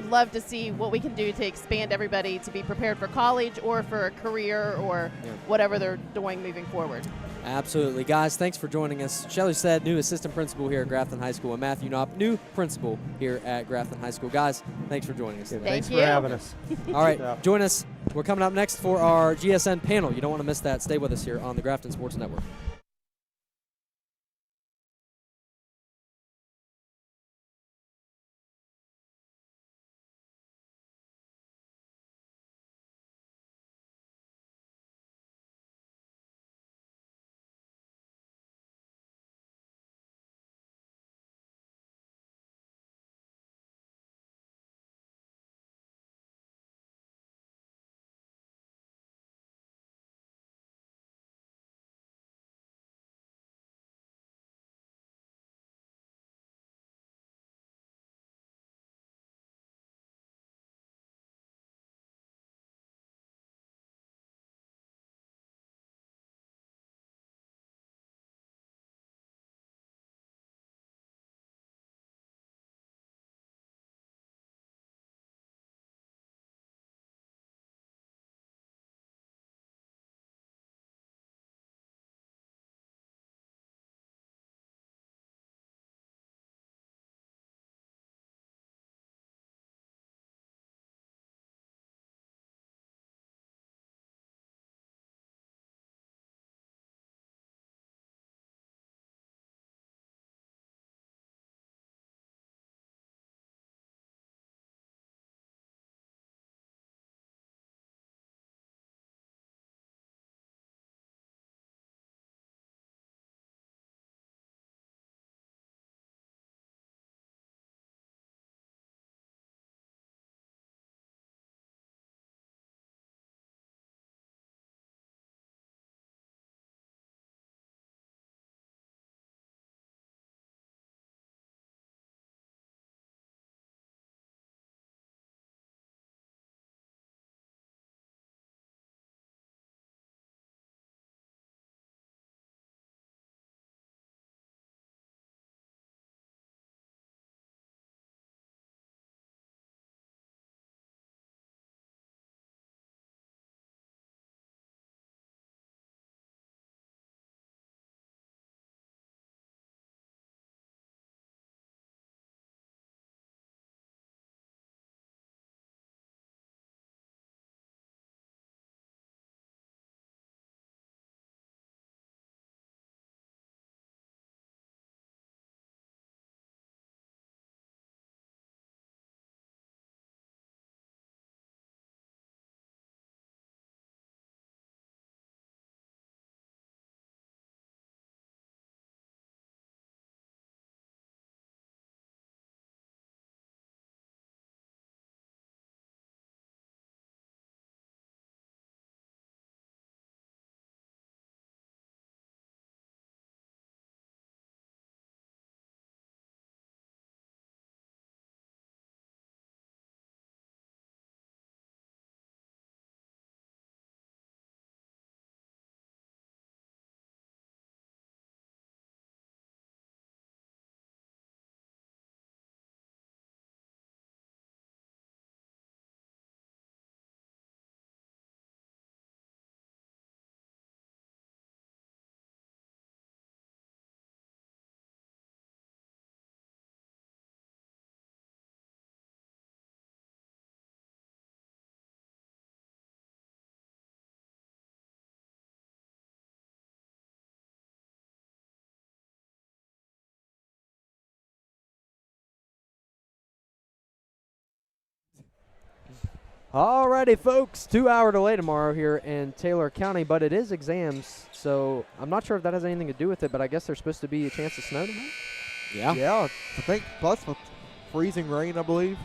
love to see what we can do to expand everybody to be prepared for college or for a career or whatever they're doing moving forward. Absolutely. Guys, thanks for joining us. Shelley Stead, new assistant principal here at Grafton High School, and Matthew Knopp, new principal here at Grafton High School. Guys, thanks for joining us today. Thanks for having us. All right, join us. We're coming up next for our GSN panel. You don't want to miss that. Stay with us here on the Grafton Sports Network. Alrighty, folks. 2-hour delay tomorrow here in Taylor County, but it is exams, so I'm not sure if that has anything to do with it, but I guess there's supposed to be a chance of snow tomorrow? Yeah, I think plus with freezing rain, I believe.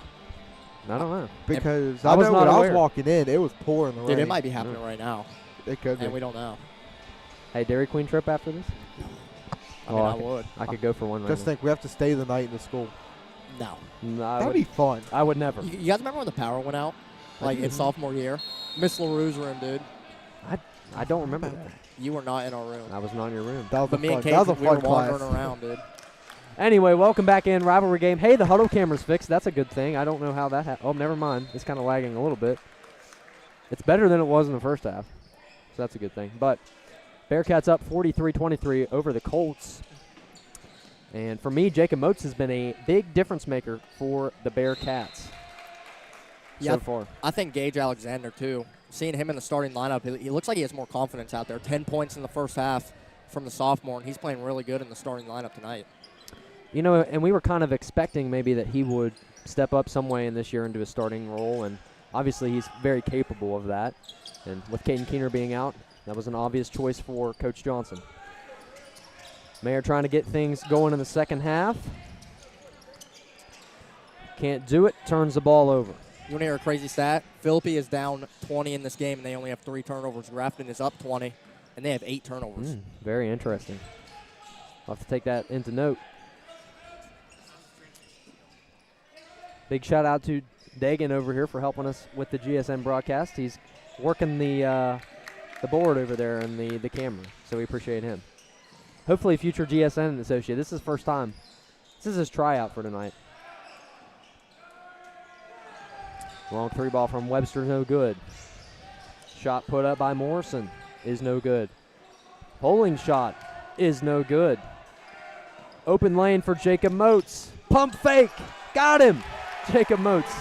I don't know. Because I I was know not when I was aware. walking in, it was pouring the rain. Dude, it might be happening right now, It could be. and we don't know. Hey, Dairy Queen trip after this? I mean, Oh, I okay. would. I could go for one right Just think we have to stay the night in the school. No. now. That'd be fun. I would never. You guys remember when the power went out? Like in sophomore year? Miss LaRue's room, dude. I don't remember that. You were not in our room. I was not in your room. That was But a me fun. and That Kate, was a we were fun class. wandering around, dude. Anyway, welcome back in. Rivalry game. Hey, the huddle camera's fixed. That's a good thing. I don't know how that oh, never mind. It's kind of lagging a little bit. It's better than it was in the first half. So that's a good thing. But Bearcats up 43-23 over the Colts. And for me, Jacob Moats has been a big difference maker for the Bearcats Yeah, so far. I think Gage Alexander, too. Seeing him in the starting lineup, he looks like he has more confidence out there. 10 points in the first half from the sophomore, and he's playing really good in the starting lineup tonight. You know, and we were kind of expecting maybe that he would step up some way in this year into a starting role, and obviously he's very capable of that. And with Caden Keener being out, that was an obvious choice for Coach Johnson. Mayer trying to get things going in the second half. Can't do it, turns the ball over. You want to hear a crazy stat? Philippi is down 20 in this game, and they only have 3 turnovers. Grafton is up 20, and they have 8 turnovers. Very interesting. I'll have to take that into note. Big shout out to Dagan over here for helping us with the GSN broadcast. He's working the board over there and the camera, so we appreciate him. Hopefully future GSN associate. This is his first time. This is his tryout for tonight. Long 3 ball from Webster, no good. Shot put up by Morrison is no good. Polling shot is no good. Open lane for Jacob Moats. Pump fake. Got him. Jacob Moats.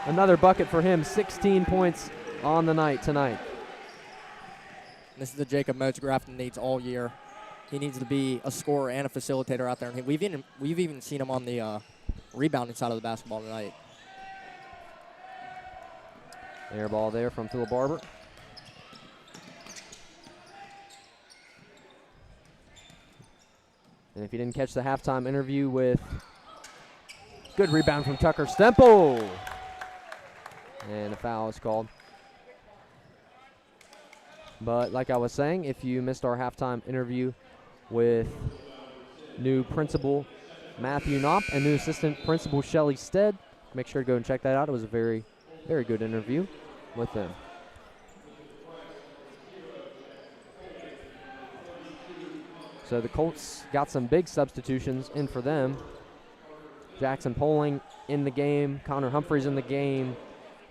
Another bucket for him. 16 points on the night tonight. This is the Jacob Moats Grafton needs all year. He needs to be a scorer and a facilitator out there. And we've even seen him on the rebounding side of the basketball tonight. Air ball there from Philip Barbour. And if you didn't catch the halftime interview with good rebound from Tucker Stemple. And a foul is called. But like I was saying, if you missed our halftime interview with new principal Matthew Knopp and new assistant principal Shelly Stead, make sure to go and check that out. It was a very, very good interview with them. So the Colts got some big substitutions in for them. Jackson Poling in the game, Connor Humphreys in the game,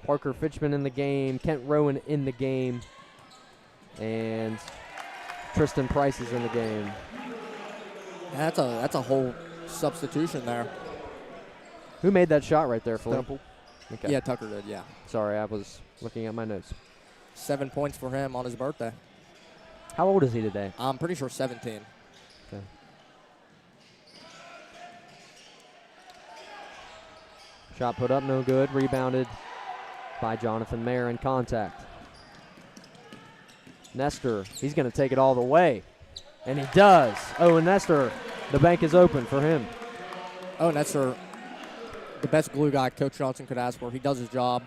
Parker Fitchman in the game, Kent Rowan in the game, and Tristan Price is in the game. Yeah, that's a whole substitution there. Who made that shot right there, Philip? Stemple. Okay. Yeah, Tucker did, yeah. Sorry, I was looking at my notes. 7 points for him on his birthday. How old is he today? I'm pretty sure 17. Okay. Shot put up, no good. Rebounded by Jonathan Mayer in contact. Nestor, he's going to take it all the way. And he does. Oh, and Nestor, the bank is open for him. Oh, Nestor, the best glue guy Coach Johnson could ask for. He does his job,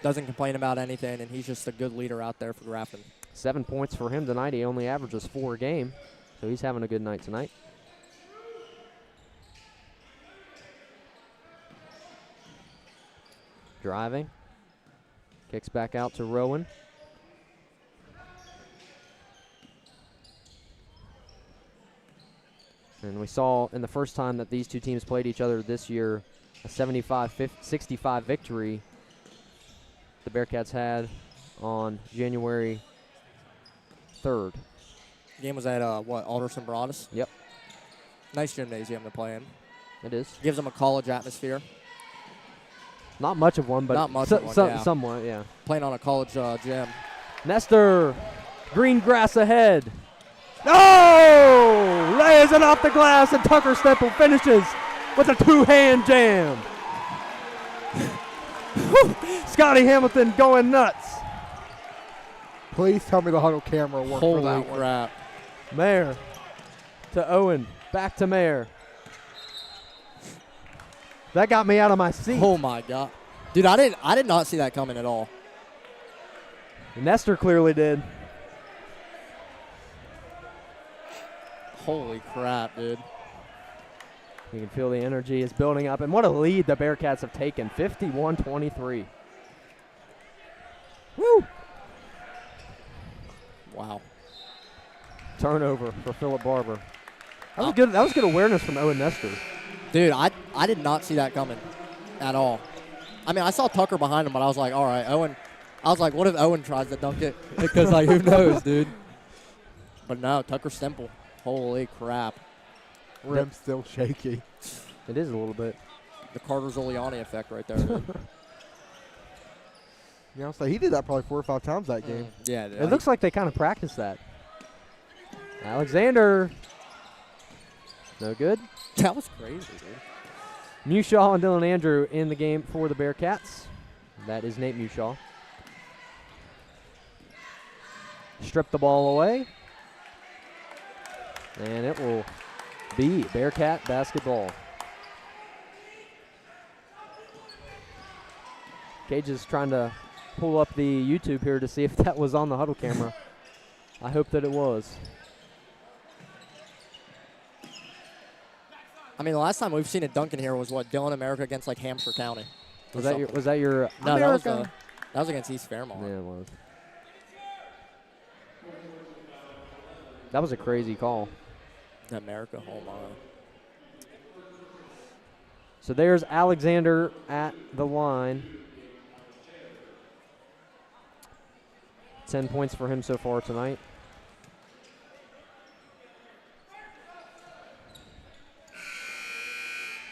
doesn't complain about anything, and he's just a good leader out there for Grafton. 7 points for him tonight. He only averages 4 a game, so he's having a good night tonight. Driving. Kicks back out to Rowan. And we saw in the first time that these two teams played each other this year, a 75-65 victory the Bearcats had on January 3rd. Game was at, Alderson Broadus? Yep. Nice gymnasium to play in. It is. Gives them a college atmosphere. Not much of one, but Not much of one, yeah. somewhat, yeah. Playing on a college gym. Nestor, green grass ahead. No! Lays it off the glass, and Tucker Stemple finishes with a 2-hand jam. Scotty Hamilton going nuts. Please tell me the huddle camera worked for Holy that one. crap. Mayer to Owen. Back to Mayer. That got me out of my seat. Oh, my God. Dude, I did not see that coming at all. Nestor clearly did. Holy crap, dude. You can feel the energy is building up. And what a lead the Bearcats have taken, 51-23. Woo! Wow. Turnover for Philip Barbour. That was good. That was good awareness from Owen Nestor. Dude, I did not see that coming at all. I mean, I saw Tucker behind him, but I was like, all right, Owen. I was like, what if Owen tries to dunk it? Because, like, who knows, dude? But no, Tucker Stemple. Holy crap. Rim's still shaky. It is a little bit. The Carter Zuliani effect right there, dude. You know, so he did that probably 4 or 5 times that game. Yeah, dude. It looks like they kind of practiced that. Alexander. No good. That was crazy, dude. Mushaw and Dylan Andrew in the game for the Bearcats. That is Nate Mushaw. Strip the ball away. And it will be Bearcat basketball. Cage is trying to pull up the YouTube here to see if that was on the huddle camera. I hope that it was. I mean, the last time we've seen a dunk in here was what, Dillon America against like Hampshire County. Was that your No, America? that was against East Fairmont. Yeah, it was. That was a crazy call. America, oh my. So there's Alexander at the line. 10 points for him so far tonight.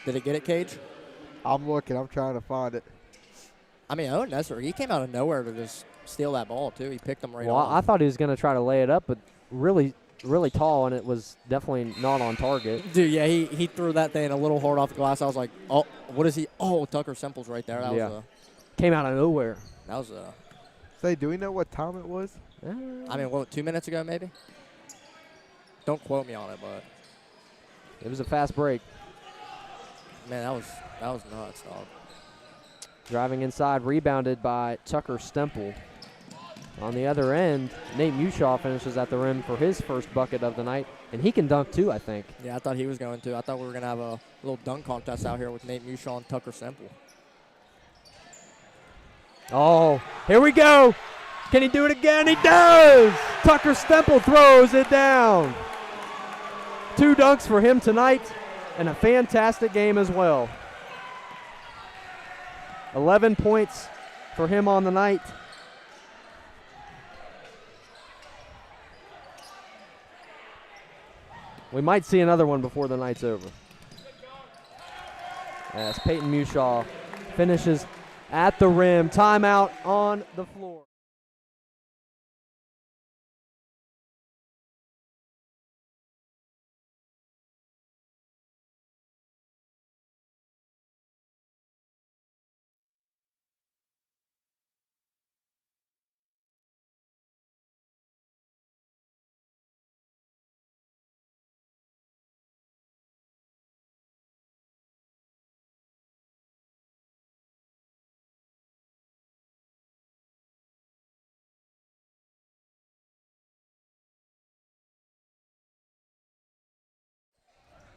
Did it get it, Cage? I'm looking. I'm trying to find it. I mean, Owen Nestor, he came out of nowhere to just steal that ball, too. He picked him right Well, off. I thought he was going to try to lay it up, but really tall, and it was definitely not on target. Dude, yeah, he threw that thing a little hard off the glass. I was like, oh, what is he? Oh, Tucker Semple's right there. That was Came out of nowhere. that was a. Say, do we know what time it was? I mean, what, 2 minutes ago maybe? Don't quote me on it, but It was a fast break. man, that was nuts, dog. Driving inside, rebounded by Tucker Stemple. On the other end, Nate Mushaw finishes at the rim for his first bucket of the night, and he can dunk too, I think. Yeah, I thought he was going to. I thought we were going to have a little dunk contest out here with Nate Mushaw and Tucker Semple. Oh, here we go. Can he do it again? He does! Tucker Stemple throws it down. 2 dunks for him tonight, and a fantastic game as well. 11 points for him on the night. We might see another one before the night's over. As Peyton Mushaw finishes at the rim. Timeout on the floor.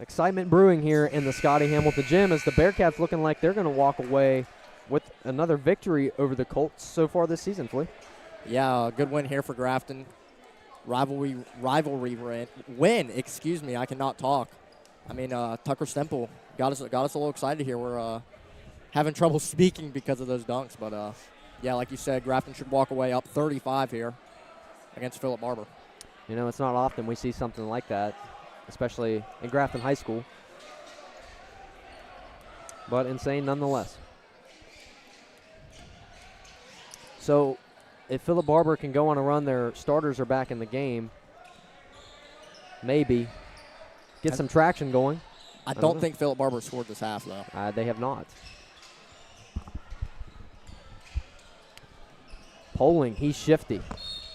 Excitement brewing here in the Scotty Hamilton gym as the Bearcats looking like they're going to walk away with another victory over the Colts so far this season, Flea. Yeah, a good win here for Grafton. Rivalry win. Excuse me, I cannot talk. I mean, Tucker Stemple got us a little excited here. We're having trouble speaking because of those dunks, but yeah, like you said, Grafton should walk away up 35 here against Philip Barbour. You know, it's not often we see something like that, especially in Grafton High School, but insane nonetheless. So if Philip Barbour can go on a run, their starters are back in the game, maybe get some traction going. I don't think Philip Barbour scored this half, though. They have not. Poling, he's shifty.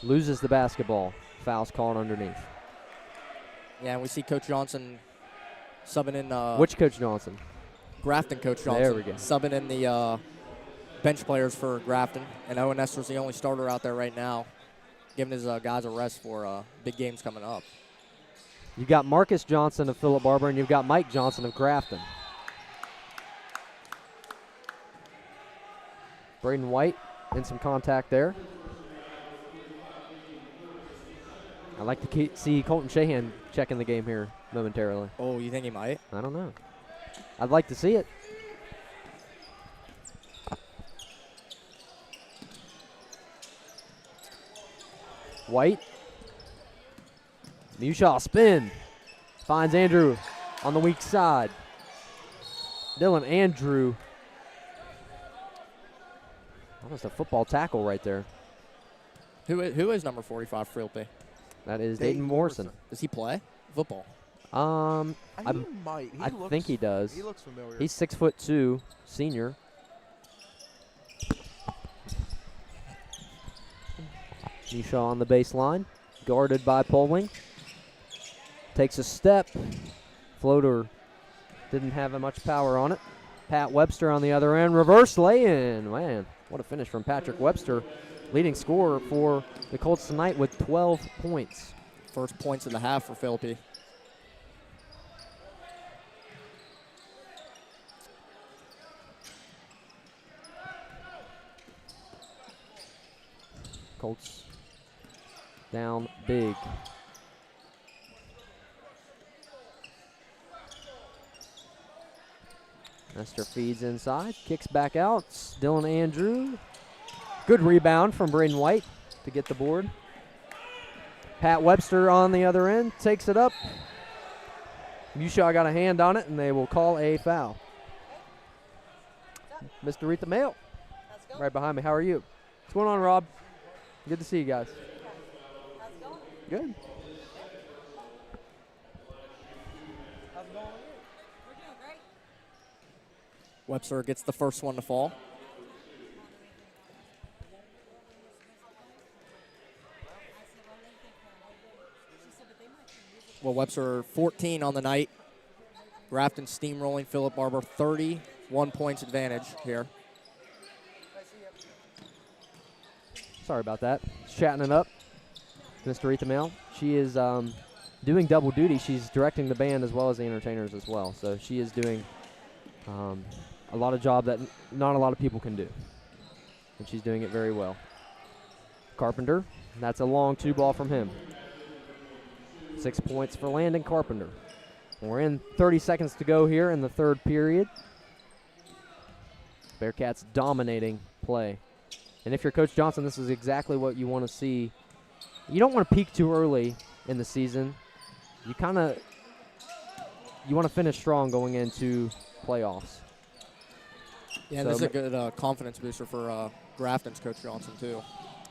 Loses the basketball. Foul's called underneath. Yeah, and we see Coach Johnson subbing in. Which Coach Johnson? Grafton Coach Johnson. There we go. Subbing in the bench players for Grafton. And Owen Nestor's the only starter out there right now, giving his guys a rest for big games coming up. You've got Marcus Johnson of Philip Barbour, and you've got Mike Johnson of Grafton. Braden White in some contact there. I'd like to see Colton Shahan checking the game here momentarily. Oh, you think he might? I don't know. I'd like to see it. White. Mushaw spin. Finds Andrew on the weak side. Dylan Andrew. Almost a football tackle right there. Who is number 45 for Philby? That is Dayton Morrison. Does he play football? I I think he does. He looks familiar. He's 6'2", senior. Mushaw on the baseline, guarded by Poling. Takes a step. Floater didn't have much power on it. Pat Webster on the other end. Reverse lay-in. Man, what a finish from Patrick Webster. Leading scorer for the Colts tonight with 12 points. First points of the half for Philby. Colts down big. Nestor feeds inside, kicks back out. Dylan Andrew. Good rebound from Braden White to get the board. Pat Webster on the other end takes it up. Mushaw got a hand on it, and they will call a foul. Mr. Rita Mail, right behind me. How are you? What's going on, Rob? Good to see you guys. How's it going? Good. How's it going with you? We're doing great. Webster gets the first one to fall. Well, Webster 14 on the night. Grafton steamrolling Philip Barbour 31 points advantage here. Sorry about that. Just chatting it up. Mr. Rita Mail. She is doing double duty. She's directing the band as well as the entertainers as well. So she is doing a lot of job that not a lot of people can do. And she's doing it very well. Carpenter. That's a long two ball from him. 6 points for Landon Carpenter. We're in 30 seconds to go here in the third period. Bearcats dominating play. And if you're Coach Johnson, this is exactly what you want to see. You don't want to peak too early in the season. You want to finish strong going into playoffs. Yeah, So this is a good confidence booster for Grafton's Coach Johnson, too.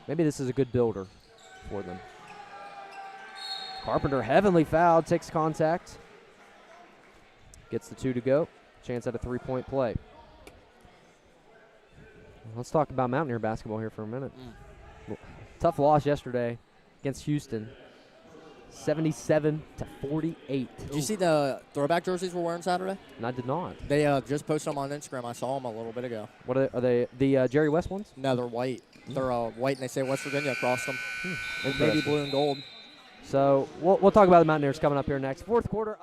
Maybe this is a good builder for them. Carpenter heavily fouled, takes contact. Gets the 2 to go. Chance at a 3-point play. Let's talk about Mountaineer basketball here for a minute. Tough loss yesterday against Houston. 77-48. Did you see the throwback jerseys we're wearing Saturday? And I did not. They just posted them on Instagram. I saw them a little bit ago. What are they? The Jerry West ones? No, they're white. They're white, and they say West Virginia across them. And Interesting. maybe blue and gold. So we'll talk about the Mountaineers coming up here next. Fourth quarter.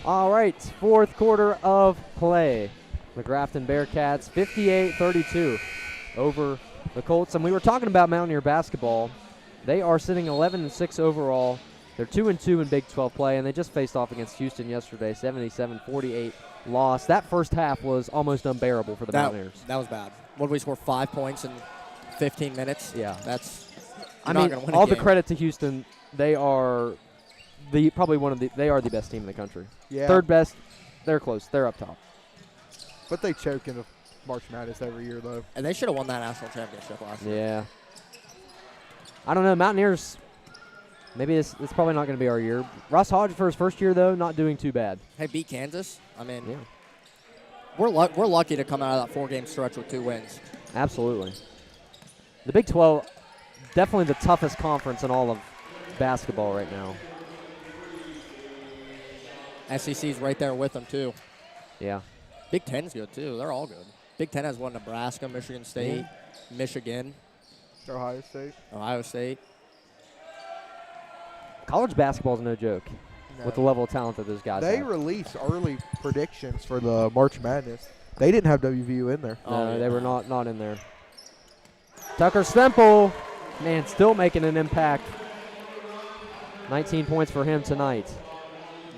All right, fourth quarter of play. The Grafton Bearcats 58-32 over the Colts. And we were talking about Mountaineer basketball. They are sitting 11-6 overall. They're 2-2 in Big 12 play, and they just faced off against Houston yesterday, 77-48 loss. That first half was almost unbearable for the Mountaineers. That was bad. What did we score, 5 points in 15 minutes? Yeah. That's I not mean, going to win a all game. the credit to Houston. They are they are the best team in the country. Yeah. Third best. They're close. They're up top. But they choke in the March Madness every year, though. And they should have won that national championship last year. Yeah. I don't know. Mountaineers, maybe it's probably not going to be our year. Russ Hodge for his first year, though, not doing too bad. Hey, beat Kansas. I mean, Yeah. we're lucky to come out of that 4-game stretch with 2 wins. Absolutely. The Big 12, definitely the toughest conference in all of basketball right now. SEC's right there with them, too. Yeah. Big Ten's good, too. They're all good. Big Ten has won Nebraska, Michigan State, Michigan, Ohio State. Ohio State. College basketball is no joke No. with the level of talent that those guys They have. released early predictions for the March Madness. They didn't have WVU in there. No, yeah. they were not in there. Tucker Stemple, man, still making an impact. 19 points for him tonight.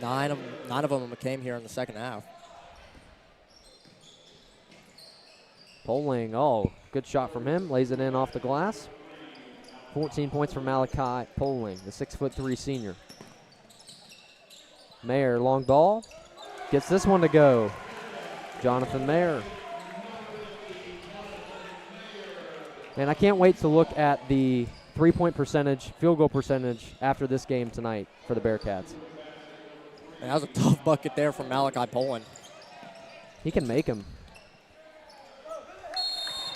Nine of them came here in the second half. Poling, good shot from him. Lays it in off the glass. 14 points for Malachi Poling, the 6'3" senior. Mayer, long ball. Gets this one to go. Jonathan Mayer. Man, I can't wait to look at the three-point percentage, field goal percentage after this game tonight for the Bearcats. And that was a tough bucket there from Malachi Poland. He can make them.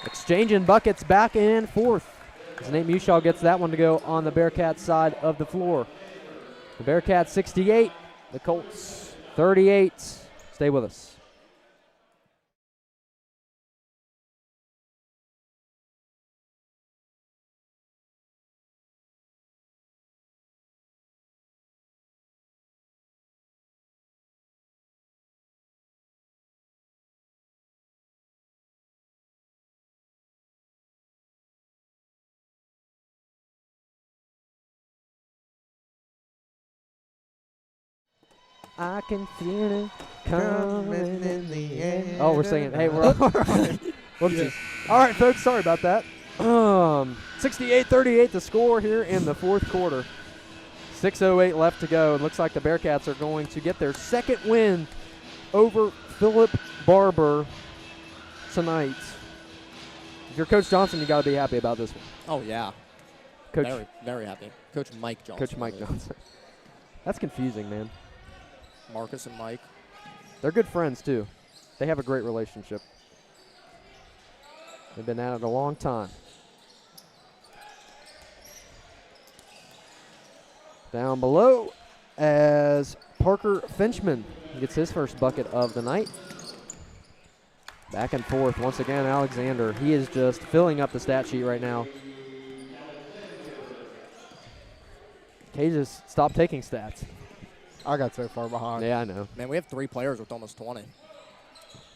Exchanging buckets back and forth. As Nate Mushaw gets that one to go on the Bearcats side of the floor. The Bearcats 68, the Colts 38. Stay with us. I can feel it coming in the air. Oh, we're singing. Hey, we're all right. Whoopsies. All right, folks, sorry about that. 68-38 the score here in the fourth quarter. 6:08 left to go. It looks like the Bearcats are going to get their second win over Philip Barbour tonight. If you're Coach Johnson, you got to be happy about this one. Oh, yeah. Coach, Very, very happy. Coach Mike Johnson. Coach Mike Johnson. That's confusing, man. Marcus and Mike. They're good friends, too. They have a great relationship. They've been at it a long time. Down below as Parker Finchman gets his first bucket of the night. Back and forth once again, Alexander. He is just filling up the stat sheet right now. Cages, stop taking stats. I got so far behind. Yeah, I know. Man, we have 3 players with almost 20.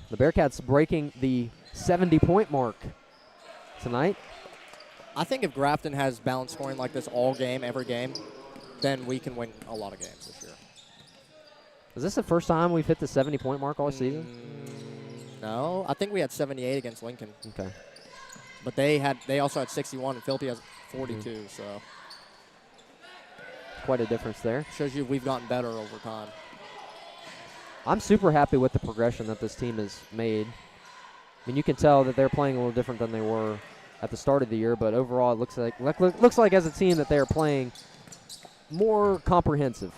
The Bearcats breaking the 70-point mark tonight. I think if Grafton has balanced scoring like this all game, every game, then we can win a lot of games this year. Is this the first time we've hit the 70-point mark all season? No, I think we had 78 against Lincoln. Okay. But they also had 61, and Philippi has 42, so Quite a difference there. shows you we've gotten better over time. I'm super happy with the progression that this team has made. I mean, you can tell that they're playing a little different than they were at the start of the year, but overall it looks like as a team that they are playing more comprehensive.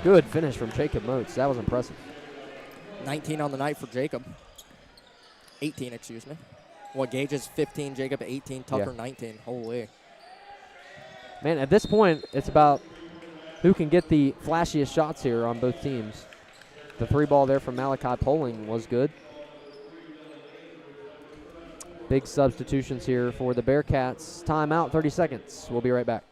Good finish from Jacob Moats. That was impressive. 19 on the night for Jacob. 18, excuse me. Gage is 15, Jacob 18, Tucker 19. Holy. Man, at this point, it's about who can get the flashiest shots here on both teams. The 3-ball there from Malachi Poling was good. Big substitutions here for the Bearcats. Timeout, 30 seconds. We'll be right back.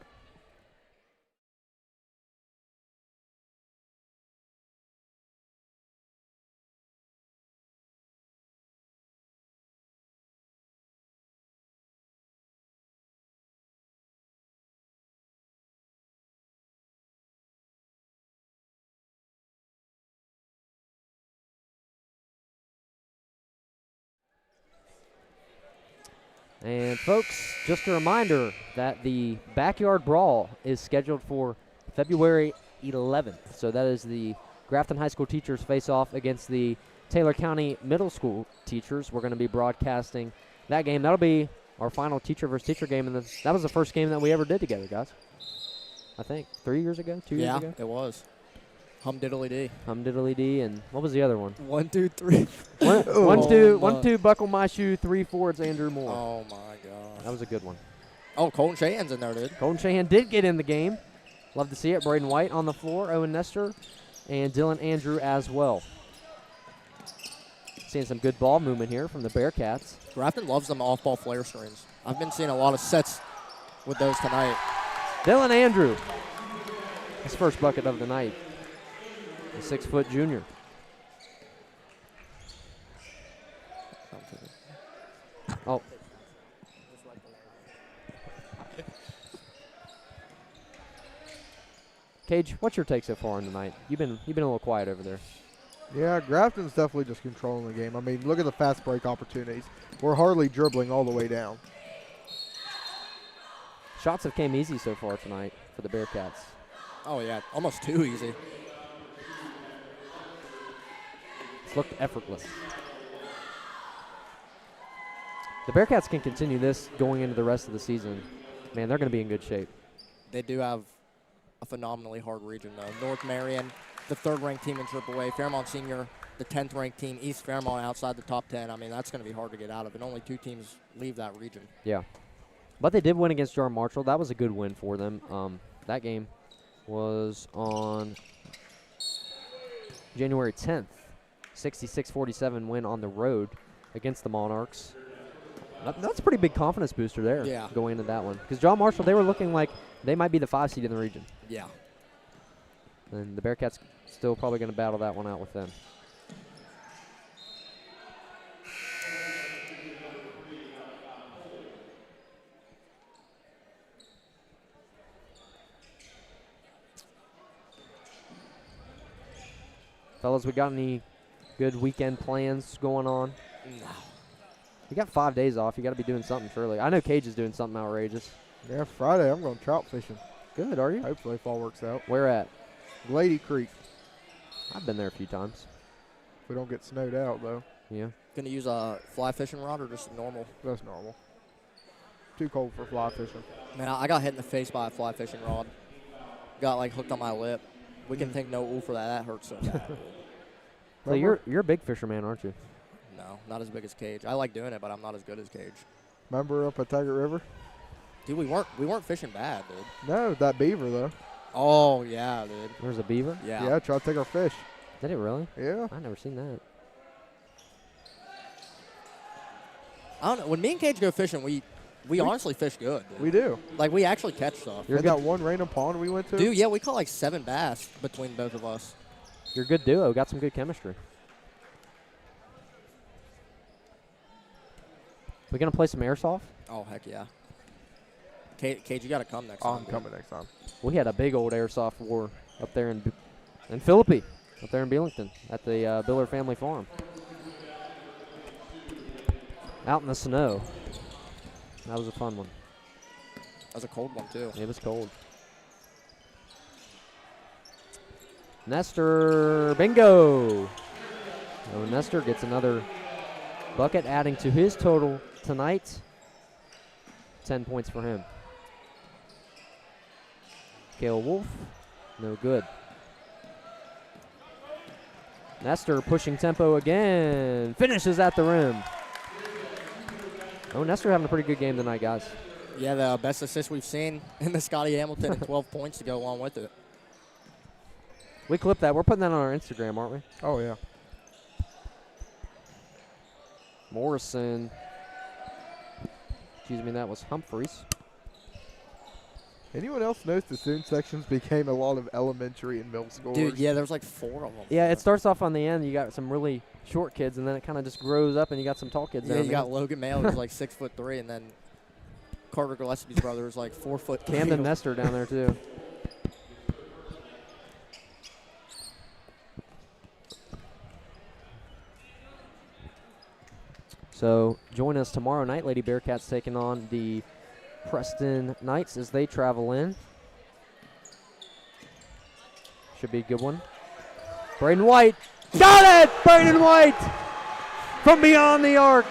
And, folks, just a reminder that the Backyard Brawl is scheduled for February 11th. So that is the Grafton High School teachers face-off against the Taylor County Middle School teachers. We're going to be broadcasting that game. That'll be our final teacher versus teacher game. And that was the first game that we ever did together, guys. I think 3 years ago, 2 years ago. Yeah, it was. Hum diddly dee. Hum diddly dee, and what was the other one? 1, 2, 3. One, two, buckle my shoe, 3, 4, it's Andrew Moore. Oh, my gosh. That was a good one. Oh, Colton Shahan's in there, dude. Colton Shahan did get in the game. Love to see it. Braden White on the floor, Owen Nestor, and Dylan Andrew as well. Seeing some good ball movement here from the Bearcats. Grafton loves them off-ball flare screens. I've been seeing a lot of sets with those tonight. Dylan Andrew, his first bucket of the night. A 6-foot junior. Oh. Cage, what's your take so far on tonight? You've been a little quiet over there. Yeah, Grafton's definitely just controlling the game. I mean, look at the fast break opportunities. We're hardly dribbling all the way down. Shots have came easy so far tonight for the Bearcats. Oh, yeah, almost too easy. It's looked effortless. The Bearcats can continue this going into the rest of the season. Man, they're going to be in good shape. They do have a phenomenally hard region, though. North Marion, the 3rd-ranked team in AAA. Fairmont Senior, the 10th-ranked team. East Fairmont outside the top 10. I mean, that's going to be hard to get out of, and only 2 teams leave that region. Yeah. But they did win against Jar Marshall. That was a good win for them. That game was on January 10th. 66-47 win on the road against the Monarchs. That's a pretty big confidence booster there going into that one. Because John Marshall, they were looking like they might be the 5 seed in the region. Yeah. And the Bearcats still probably going to battle that one out with them. Fellas, we got any good weekend plans going on? No. You got 5 days off. You got to be doing something, surely. I know Cage is doing something outrageous. Yeah, Friday I'm going trout fishing. Good, are you? Hopefully if all works out. Where at? Lady Creek. I've been there a few times. We don't get snowed out, though. Yeah. Going to use a fly fishing rod or just normal? That's normal. Too cold for fly fishing. Man, I got hit in the face by a fly fishing rod. Got, like, hooked on my lip. We can think no ooh for that. That hurts so bad. So you're a big fisherman, aren't you? No, not as big as Cage. I like doing it, but I'm not as good as Cage. Remember up at Tiger River? Dude, we weren't fishing bad, dude. No, that beaver, though. Oh, yeah, dude. There's a beaver? Yeah. Yeah, try to take our fish. Did it really? Yeah. I've never seen that. I don't know. When me and Cage go fishing, we honestly fish good, dude. We do. Like, we actually catch stuff. And that one random pond we went to? Dude, yeah, we caught like 7 bass between both of us. You're a good duo. Got some good chemistry. We going to play some airsoft? Oh, heck yeah. Cage, you got to come next Oh, time. I'm coming next time. We had a big old airsoft war up there in Philippi, up there in Belington, at the Biller Family Farm. Out in the snow. That was a fun one. That was a cold one, too. It was cold. Nestor, bingo! So Nestor gets another bucket, adding to his total tonight. 10 points for him. Gale Wolf, no good. Nestor pushing tempo again. Finishes at the rim. Oh, Nestor having a pretty good game tonight, guys. Yeah, the best assist we've seen in the Scotty Hamilton and 12 points to go along with it. We clipped that. We're putting that on our Instagram, aren't we? Oh, yeah. Morrison. Excuse me, that was Humphreys. Anyone else notice the student sections became a lot of elementary and middle schoolers? Dude, yeah, there's like 4 of them. Yeah, it starts off on the end. You got some really short kids, and then it kind of just grows up, and you got some tall kids. Yeah, down you there. got Logan Mail, who's like 6'3", and then Carter Gillespie's brother is like 4'3". Camden Nestor down there, too. So join us tomorrow night. Lady Bearcats taking on the Preston Knights as they travel in. Should be a good one. Braden White. Got it! Braden White from beyond the arc.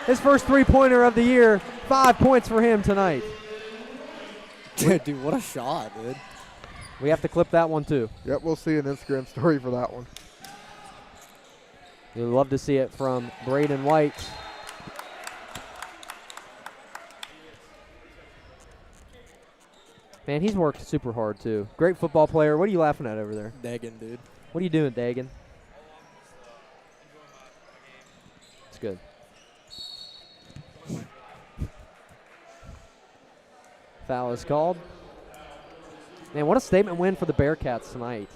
His first three-pointer of the year. 5 points for him tonight. Dude, what a shot, dude. We have to clip that one too. Yep, we'll see an Instagram story for that one. We'd love to see it from Braden White. Man, he's worked super hard too. Great football player. What are you laughing at over there? Dagan, dude. What are you doing, Dagan? It's good. Foul is called. Man, what a statement win for the Bearcats tonight.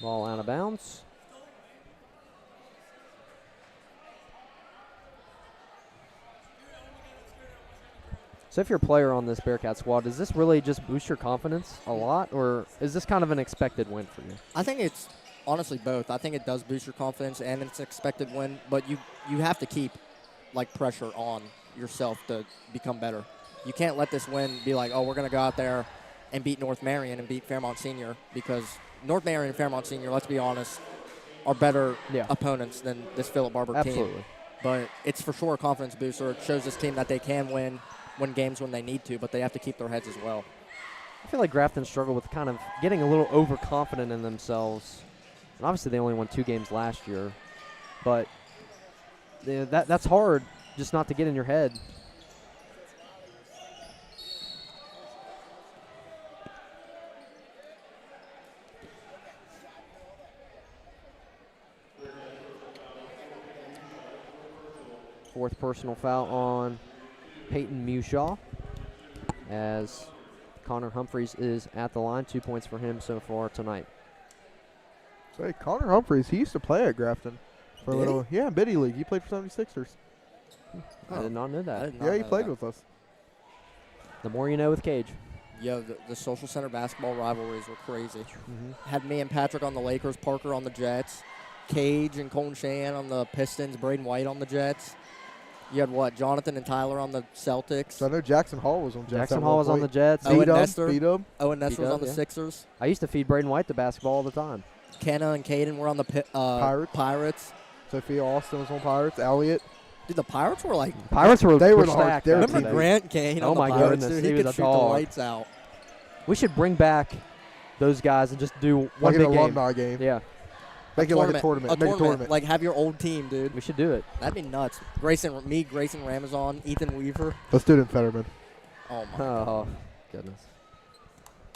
Ball out of bounds. So if you're a player on this Bearcat squad, does this really just boost your confidence a lot, or is this kind of an expected win for you? I think it's honestly both. I think it does boost your confidence and it's an expected win, but you have to keep like pressure on yourself to become better. You can't let this win be like, oh, we're going to go out there and beat North Marion and beat Fairmont Senior, because North Marion and Fairmont Senior, let's be honest, are better opponents than this Philip Barbour team. Absolutely. But it's for sure a confidence booster. It shows this team that they can win games when they need to, but they have to keep their heads as well. I feel like Grafton struggled with kind of getting a little overconfident in themselves. And obviously they only won 2 games last year, but that's hard just not to get in your head. Fourth personal foul on Peyton Mushaw as Connor Humphreys is at the line. 2 points for him so far tonight. So, hey, Connor Humphreys, he used to play at Grafton for a little. Yeah, Biddy League. He played for 76ers. I did not know that. Yeah, he played with us. The more you know with Cage. Yeah, the Social Center basketball rivalries were crazy. Had me and Patrick on the Lakers, Parker on the Jets, Cage and Colton Shan on the Pistons, Braden White on the Jets. You had what? Jonathan and Tyler on the Celtics. So I know Jackson Hall was on Jets. Jackson Hall was on the Jets. Owen Nestor. Owen Nestor was on the Sixers. I used to feed Braden White the basketball all the time. Kenna and Caden were on the Pirates. Sophia Austin was on Pirates. Elliott. Dude, the Pirates were like... Pirates were stacked. Remember Grant Kane on the Pirates? Goodness, dude, he could was shoot a the dog. lights out. We should bring back those guys and just do one like big an alumni game. Yeah. Make it like a tournament. Make a tournament. Like, have your old team, dude. We should do it. That'd be nuts. Grayson Ramazan, Ethan Weaver. Let's do it in Fetterman. Oh, my God. Goodness.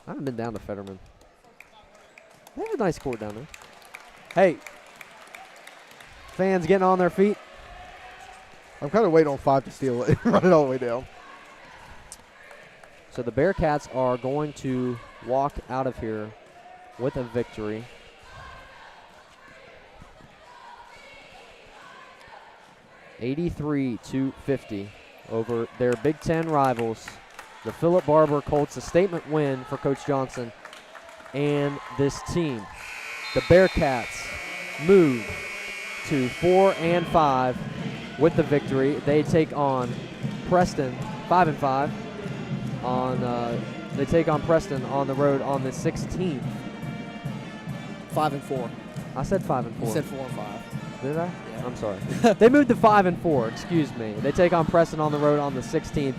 I haven't been down to Fetterman. They have a nice court down there. Hey, fans getting on their feet. I'm kind of waiting on 5 to steal it and run it all the way down. So the Bearcats are going to walk out of here with a victory. (83-50) over their Big Ten rivals, the Philip Barbour Colts. A statement win for Coach Johnson and this team. The Bearcats move to 4-5 with the victory. They take on Preston 5-5 on. They take on Preston on the road on the 16th. 5-4. I said 5-4. You said 4-5. Did I? Yeah. I'm sorry. They moved to 5-4. Excuse me. They take on Preston on the road on the 16th.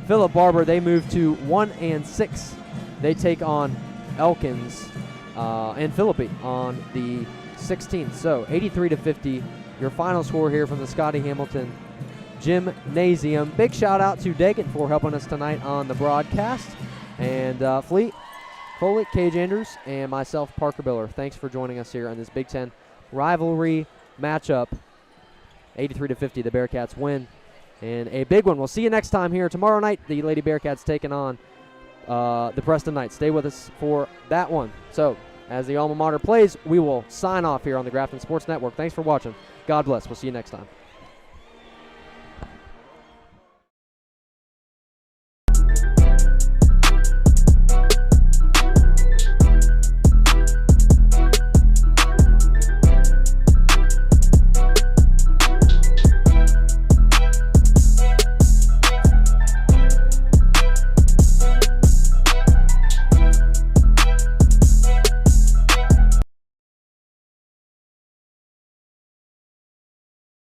Philip Barbour, they move to 1-6. They take on Elkins and Philippi on the 16th. So 83-50. Your final score here from the Scotty Hamilton Gymnasium. Big shout out to Dagan for helping us tonight on the broadcast. And Fleet, Foley, Cage Andrews, and myself, Parker Biller. Thanks for joining us here on this Big Ten rivalry matchup. 83-50, the Bearcats win. And a big one. We'll see you next time here tomorrow night. The Lady Bearcats taking on the Preston Knights. Stay with us for that one. So, as the alma mater plays, we will sign off here on the Grafton Sports Network. Thanks for watching. God bless. We'll see you next time.